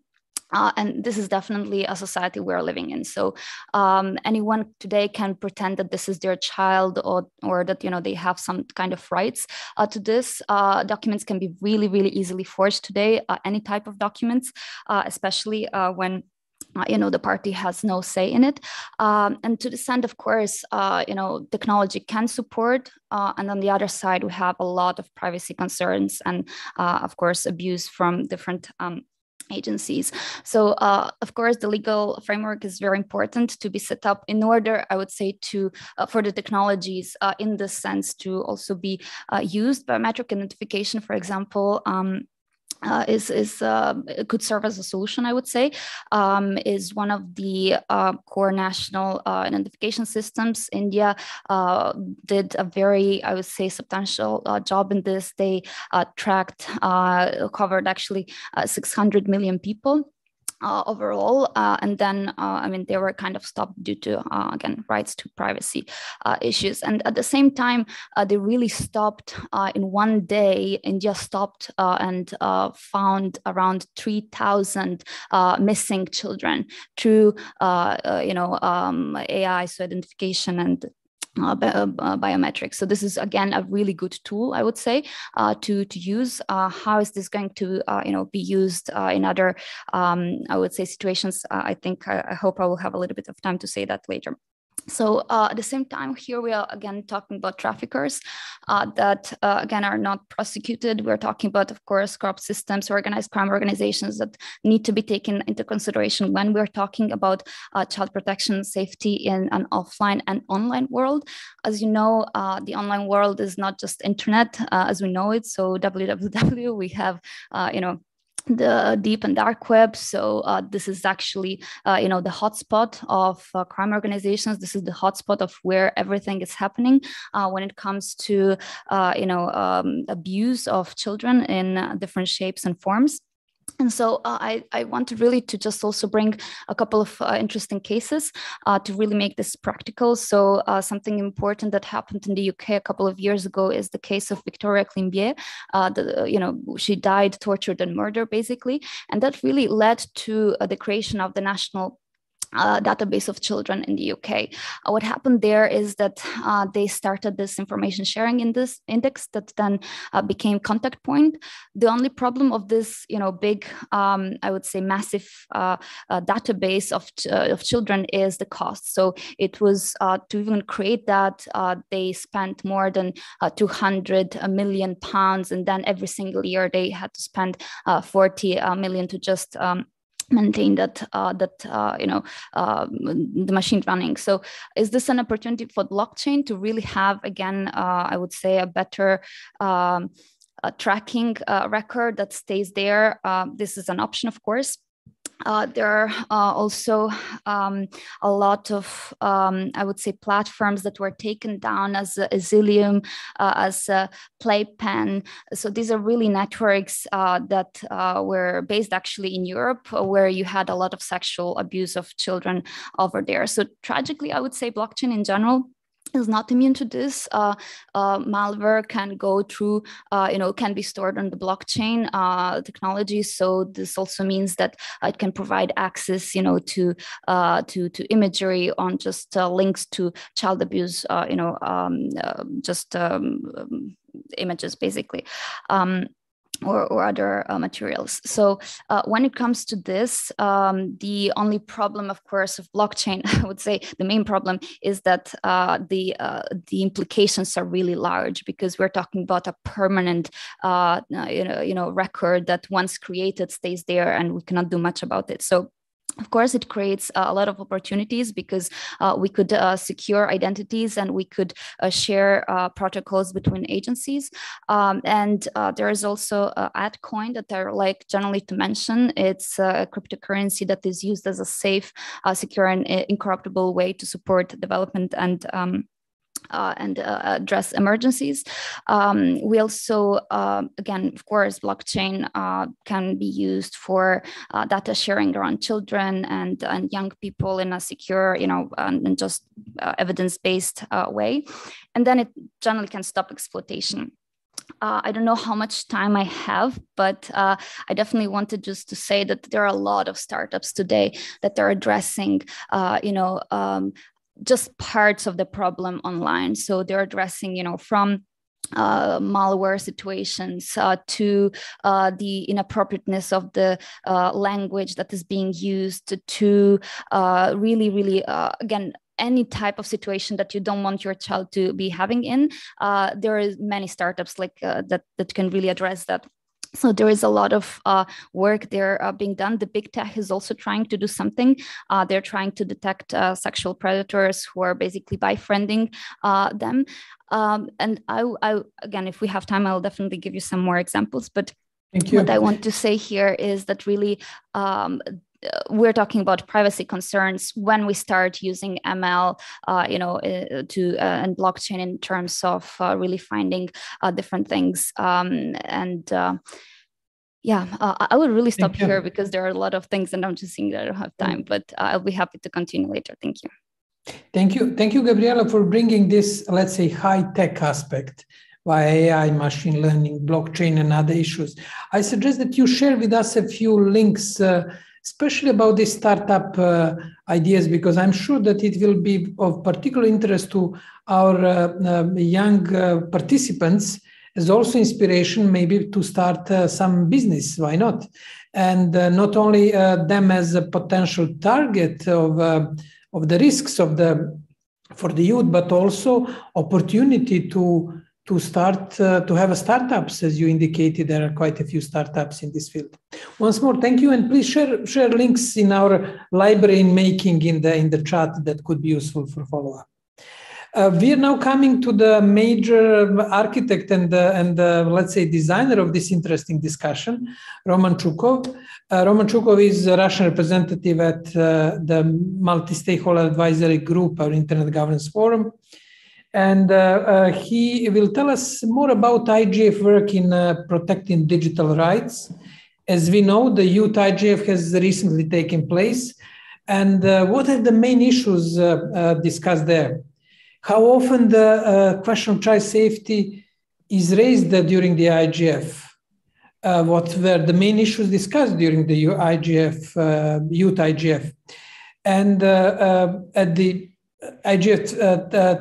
And this is definitely a society we're living in. So anyone today can pretend that this is their child, or that they have some kind of rights to this. Documents can be really, really easily forged today. Any type of documents, especially when the party has no say in it. And to this end, of course, technology can support. And on the other side, we have a lot of privacy concerns and, of course, abuse from different agencies. So, of course, the legal framework is very important to be set up in order, I would say, to for the technologies in this sense to also be used. Biometric identification, for example, could serve as a solution, I would say, is one of the core national identification systems. India did a very, I would say, substantial job in this. They covered actually 600 million people. Overall, and then they were kind of stopped due to again rights to privacy issues, and at the same time they really stopped in one day. India stopped and found around 3,000 missing children through AI, so identification and biometrics. So this is again a really good tool, I would say, to use. How is this going to be used in other I would say situations? I hope I will have a little bit of time to say that later. So at the same time, here we are again talking about traffickers that again are not prosecuted. We're talking about, of course, corrupt systems, organized crime organizations that need to be taken into consideration when we're talking about child protection, safety in an offline and online world. As you know, the online world is not just internet as we know it. So www, we have the deep and dark web. So this is actually, the hotspot of crime organizations. This is the hotspot of where everything is happening when it comes to, abuse of children in different shapes and forms. And so I wanted really to just also bring a couple of interesting cases to really make this practical. So something important that happened in the UK a couple of years ago is the case of Victoria Klimbié. She died tortured and murdered, basically. And that really led to the creation of the National database of children in the UK. What happened there is that they started this information sharing in this index that then became contact point. The only problem of this, big, I would say, massive database of children is the cost. So it was to even create that, they spent more than 200 million pounds, and then every single year they had to spend 40 million to just maintain that the machine running. So is this an opportunity for blockchain to really have, again, I would say, a better tracking record that stays there? This is an option, of course. There are also a lot of, I would say, platforms that were taken down as Asylum, as Playpen. So these are really networks that were based actually in Europe, where you had a lot of sexual abuse of children over there. So tragically, I would say blockchain in general is not immune to this. Malware can go through, can be stored on the blockchain technology. So this also means that it can provide access, to imagery on just links to child abuse, images, basically. Or other materials. So when it comes to this, the only problem, of course, of blockchain, I would say the main problem is that the implications are really large, because we're talking about a permanent, record that once created stays there, and we cannot do much about it. So of course, it creates a lot of opportunities, because we could secure identities, and we could share protocols between agencies. And there is also AdCoin that I like generally to mention. It's a cryptocurrency that is used as a safe, secure, and incorruptible way to support development and address emergencies. We also, again, of course, blockchain can be used for data sharing around children and young people in a secure, and just evidence-based way. And then it generally can stop exploitation. I don't know how much time I have, but I definitely wanted just to say that there are a lot of startups today that are addressing, just parts of the problem online. So they're addressing, from malware situations, to the inappropriateness of the language that is being used, to really, again, any type of situation that you don't want your child to be having in. There are many startups like that can really address that. So there is a lot of work there being done. The big tech is also trying to do something. They're trying to detect sexual predators who are basically befriending them. And I again, if we have time, I'll definitely give you some more examples. But what I want to say here is that really we're talking about privacy concerns when we start using ML, and blockchain in terms of really finding different things. I would really stop here because there are a lot of things, and I'm just seeing that I don't have time. But I'll be happy to continue later. Thank you. Thank you, Gabriela, for bringing this, let's say, high-tech aspect via AI, machine learning, blockchain, and other issues. I suggest that you share with us a few links, especially about these startup ideas, because I'm sure that it will be of particular interest to our young participants, as also inspiration maybe to start some business. Why not? And not only them as a potential target of the risks for the youth, but also opportunity to start to have startups. As you indicated, there are quite a few startups in this field. Once more, thank you, and please share links in our library in making in the chat that could be useful for follow-up. We are now coming to the major architect and let's say designer of this interesting discussion, Roman Chukov. Roman Chukov is a Russian representative at the Multi-Stakeholder Advisory Group, our Internet Governance Forum. And he will tell us more about IGF work in protecting digital rights. As we know, the Youth IGF has recently taken place. And what are the main issues discussed there? How often the question of child safety is raised during the IGF? What were the main issues discussed during the Youth IGF? And at the IGF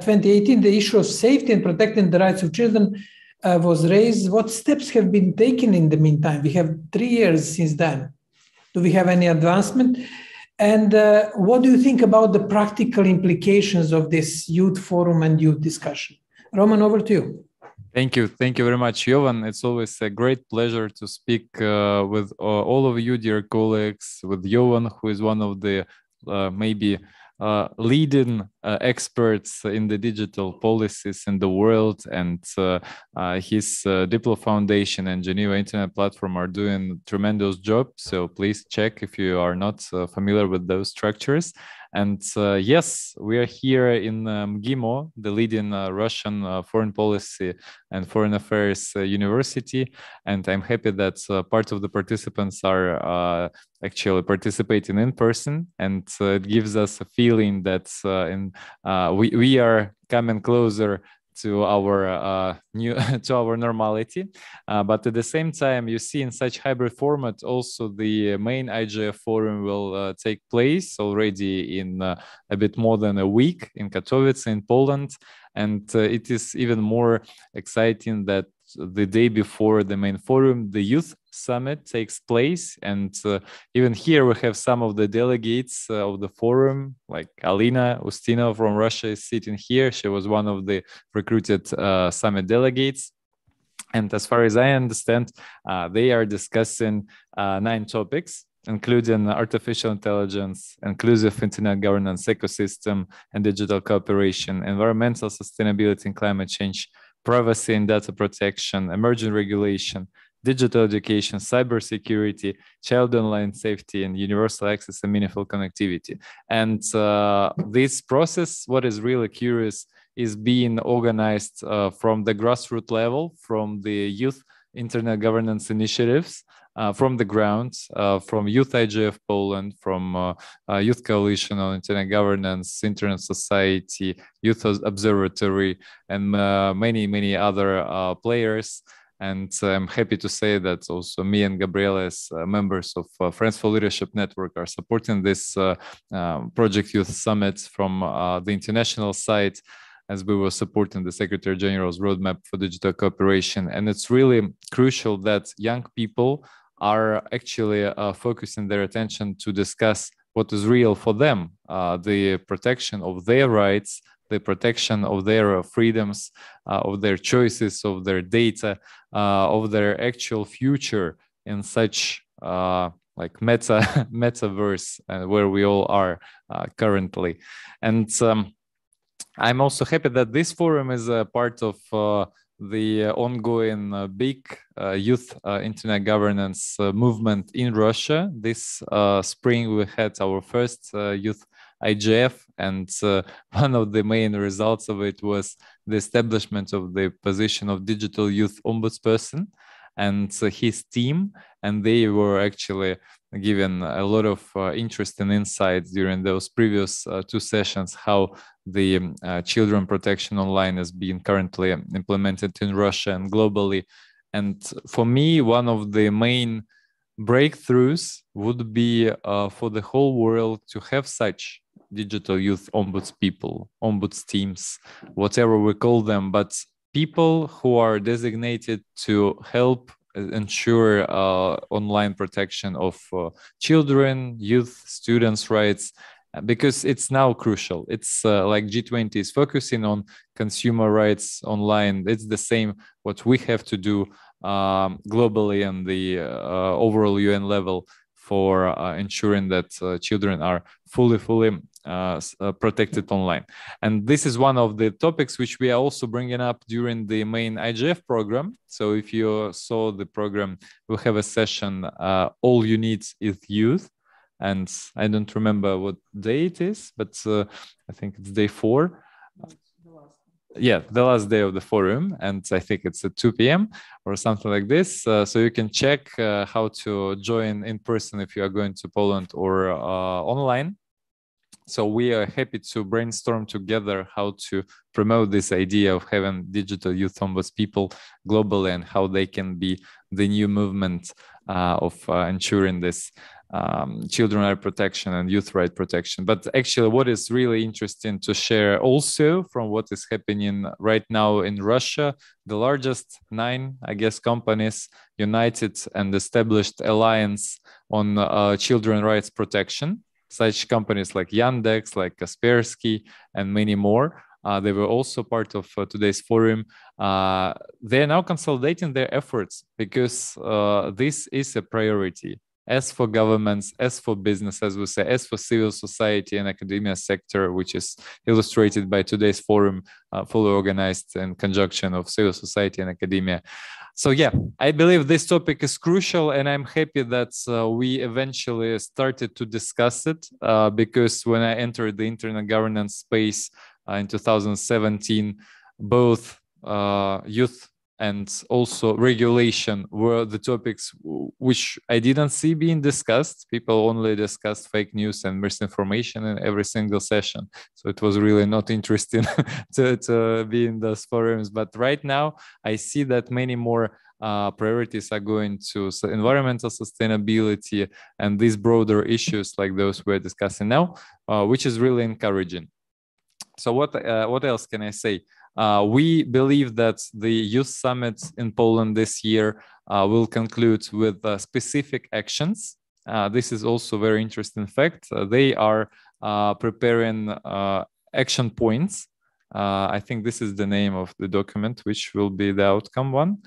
2018, the issue of safety and protecting the rights of children was raised. What steps have been taken in the meantime? We have 3 years since then. Do we have any advancement? And what do you think about the practical implications of this youth forum and youth discussion? Roman, over to you. Thank you. Thank you very much, Jovan. It's always a great pleasure to speak with all of you, dear colleagues, with Jovan, who is one of the leading experts in the digital policies in the world, and his Diplo Foundation and Geneva Internet Platform are doing a tremendous job. So please check if you are not familiar with those structures. And yes, we are here in MGIMO, the leading Russian foreign policy and foreign affairs university. And I'm happy that part of the participants are actually participating in person. And it gives us a feeling that we are coming closer to our normality, but at the same time, you see in such hybrid format, also the main IGF forum will take place already in a bit more than a week in Katowice in Poland, and it is even more exciting that the day before the main forum, the youth summit takes place, and even here we have some of the delegates of the forum, like Alina Ustinova from Russia is sitting here. She was one of the recruited summit delegates. And as far as I understand, they are discussing 9 topics, including artificial intelligence, inclusive internet governance ecosystem and digital cooperation, environmental sustainability and climate change, privacy and data protection, emerging regulation, digital education, cybersecurity, child online safety, and universal access and meaningful connectivity. And this process, what is really curious, is being organized from the grassroots level, from the youth internet governance initiatives, from the ground, from Youth IGF Poland, from Youth Coalition on Internet Governance, Internet Society, Youth Observatory, and many other players. And I'm happy to say that also me and Gabriela, as members of Friends for Leadership Network, are supporting this Project Youth Summit from the international side. as we were supporting the Secretary General's roadmap for digital cooperation. And it's really crucial that young people are actually focusing their attention to discuss what is real for them, the protection of their rights, the protection of their freedoms, of their choices, of their data, of their actual future in such like metaverse where we all are currently. And I'm also happy that this forum is a part of the ongoing big youth internet governance movement in Russia. This spring we had our first youth IGF, and one of the main results of it was the establishment of the position of digital youth ombudsperson and his team, and they were actually given a lot of interesting insights during those previous 2 sessions, how the children protection online is being currently implemented in Russia and globally. And for me, one of the main breakthroughs would be for the whole world to have such digital youth ombuds teams, whatever we call them, but people who are designated to help ensure online protection of children, youth, students' rights, because it's now crucial. It's like G20 is focusing on consumer rights online. It's the same what we have to do globally and the overall UN level for ensuring that children are fully protected online. And this is one of the topics which we are also bringing up during the main IGF program. So if you saw the program, we have a session, All You Need is Youth. And I don't remember what day it is, but I think it's day 4. Yeah, the last day of the forum, and I think it's at 2 p.m. or something like this. So you can check how to join in person if you are going to Poland or online. So we are happy to brainstorm together how to promote this idea of having digital youth ombuds people globally and how they can be the new movement of ensuring this children right protection and youth right protection. But actually what is really interesting to share also from what is happening right now in Russia, the largest 9, I guess, companies united and established alliance on children rights protection. Such companies like Yandex, like Kaspersky, and many more. They were also part of today's forum. They are now consolidating their efforts because this is a priority. As for governments, as for business, as we say, as for civil society and academia sector, which is illustrated by today's forum, fully organized in conjunction of civil society and academia. So yeah, I believe this topic is crucial, and I'm happy that we eventually started to discuss it because when I entered the internet governance space in 2017, both youth and also regulation were the topics which I didn't see being discussed. People only discussed fake news and misinformation in every single session. So it was really not interesting to be in those forums. But right now, I see that many more priorities are going to environmental sustainability and these broader issues like those we're discussing now, which is really encouraging. So what else can I say? We believe that the Youth Summit in Poland this year will conclude with specific actions. This is also a very interesting fact. They are preparing action points. I think this is the name of the document, which will be the outcome one,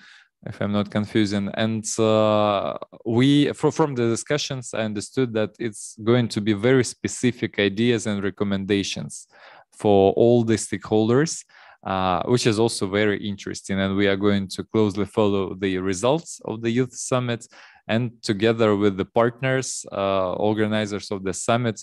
if I'm not confusing. And from the discussions, I understood that it's going to be very specific ideas and recommendations for all the stakeholders, which is also very interesting. And we are going to closely follow the results of the Youth Summit and together with the partners, organizers of the summit,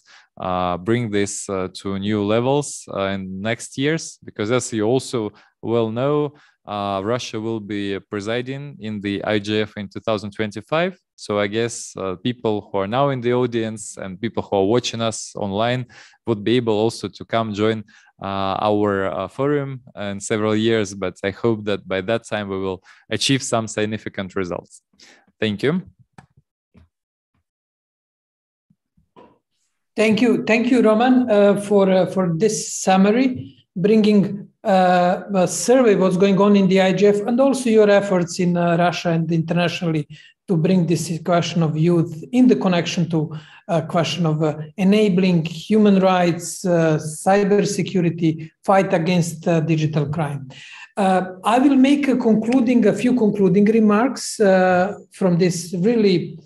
bring this to new levels in next years. Because as you also well know, Russia will be presiding in the IGF in 2025. So I guess people who are now in the audience and people who are watching us online would be able also to come join our forum in several years. But I hope that by that time we will achieve some significant results. Thank you. Thank you, Roman, for this summary. bringing a survey what's going on in the IGF, and also your efforts in Russia and internationally to bring this question of youth in the connection to a question of enabling human rights, cybersecurity, fight against digital crime. I will make a few concluding remarks from this really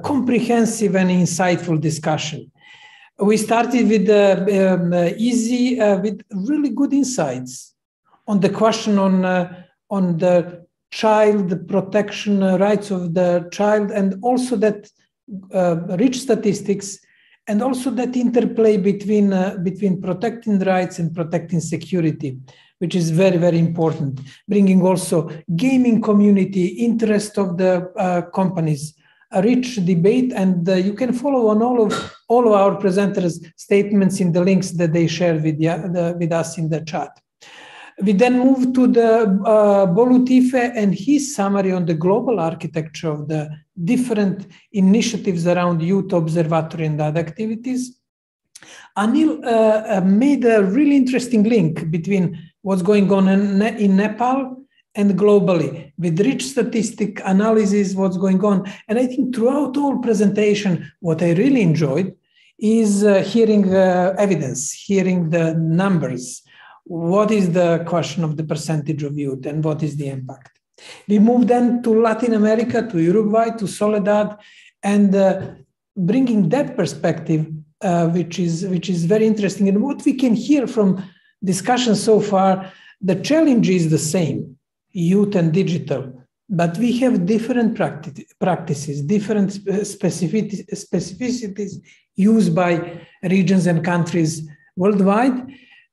comprehensive and insightful discussion. We started with with really good insights on the question on the child protection rights of the child, and also that rich statistics, and also that interplay between protecting rights and protecting security, which is very, very important. Bringing also gaming community, interest of the companies, a rich debate, and you can follow on all of our presenters' statements in the links that they shared with us in the chat. We then move to the Bolutife and his summary on the global architecture of the different initiatives around youth observatory and other activities. Anil made a really interesting link between what's going on in Nepal and globally, with rich statistic analysis, what's going on. And I think throughout all presentation, what I really enjoyed is hearing evidence, hearing the numbers. What is the question of the percentage of youth and what is the impact? We move then to Latin America, to Uruguay, to Soledad, and bringing that perspective, which is very interesting. And what we can hear from discussions so far, the challenge is the same, youth and digital, but we have different practices, different specificities used by regions and countries worldwide.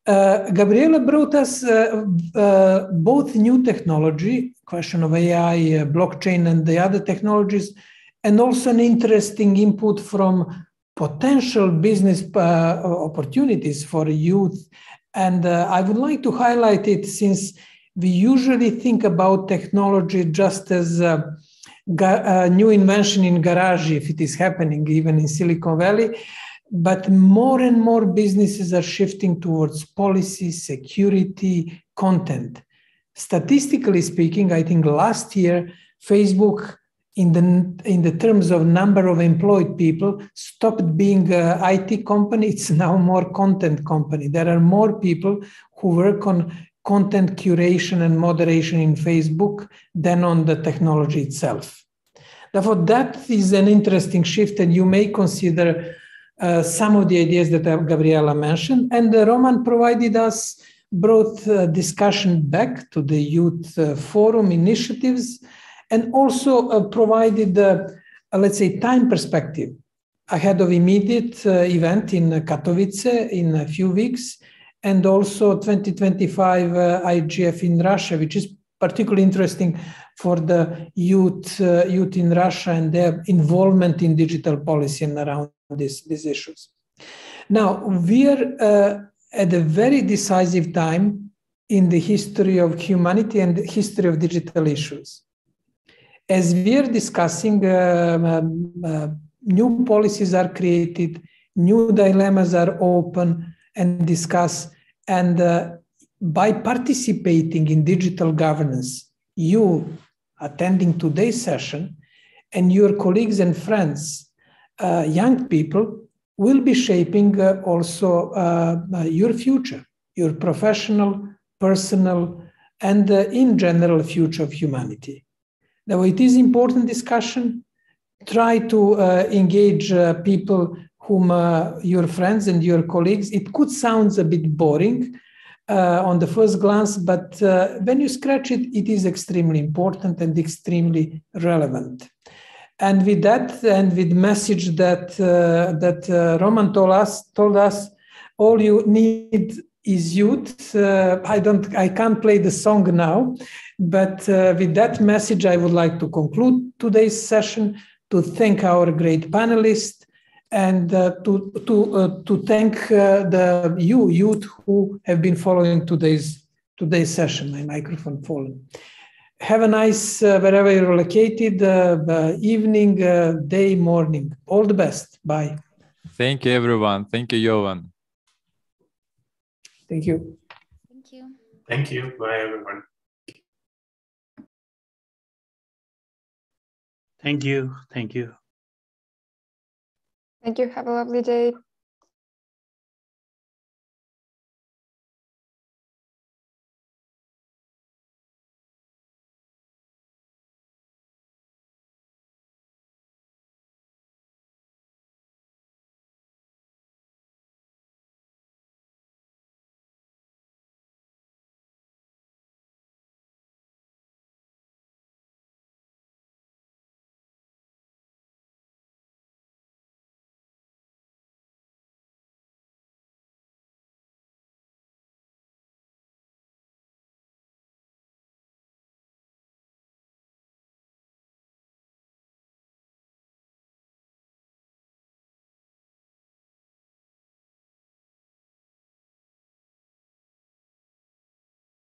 Gabriela brought us both new technology, question of AI, blockchain, and the other technologies, and also an interesting input from potential business opportunities for youth. And I would like to highlight it, since we usually think about technology just as a new invention in garage, if it is happening even in Silicon Valley. But more and more businesses are shifting towards policy, security, content. Statistically speaking, I think last year, Facebook, in the terms of number of employed people, stopped being an IT company. It's now more content company. There are more people who work on content curation and moderation in Facebook than on the technology itself. Therefore, that is an interesting shift, and you may consider some of the ideas that Gabriela mentioned. And Roman brought discussion back to the youth forum initiatives, and also provided, let's say, time perspective ahead of immediate event in Katowice in a few weeks, and also 2025 IGF in Russia, which is particularly interesting for the youth in Russia and their involvement in digital policy and around these issues. Now, we are at a very decisive time in the history of humanity and the history of digital issues. As we are discussing, new policies are created, new dilemmas are open and discussed, and by participating in digital governance, you attending today's session and your colleagues and friends, young people, will be shaping also your future, your professional, personal, and in general future of humanity. Now, it is important discussion. Try to engage people whom your friends and your colleagues. It could sound a bit boring on the first glance, but when you scratch it, it is extremely important and extremely relevant. And with that, and with the message that Roman told us, all you need is youth. I can't play the song now, but with that message, I would like to conclude today's session, to thank our great panelists, and to thank the youth who have been following today's session. My microphone fallen. Have a nice, wherever you're located, evening, day, morning. All the best. Bye. Thank you, everyone. Thank you, Jovan. Thank you. you. Thank you. Bye, everyone. Thank you. Thank you. Thank you. Have a lovely day.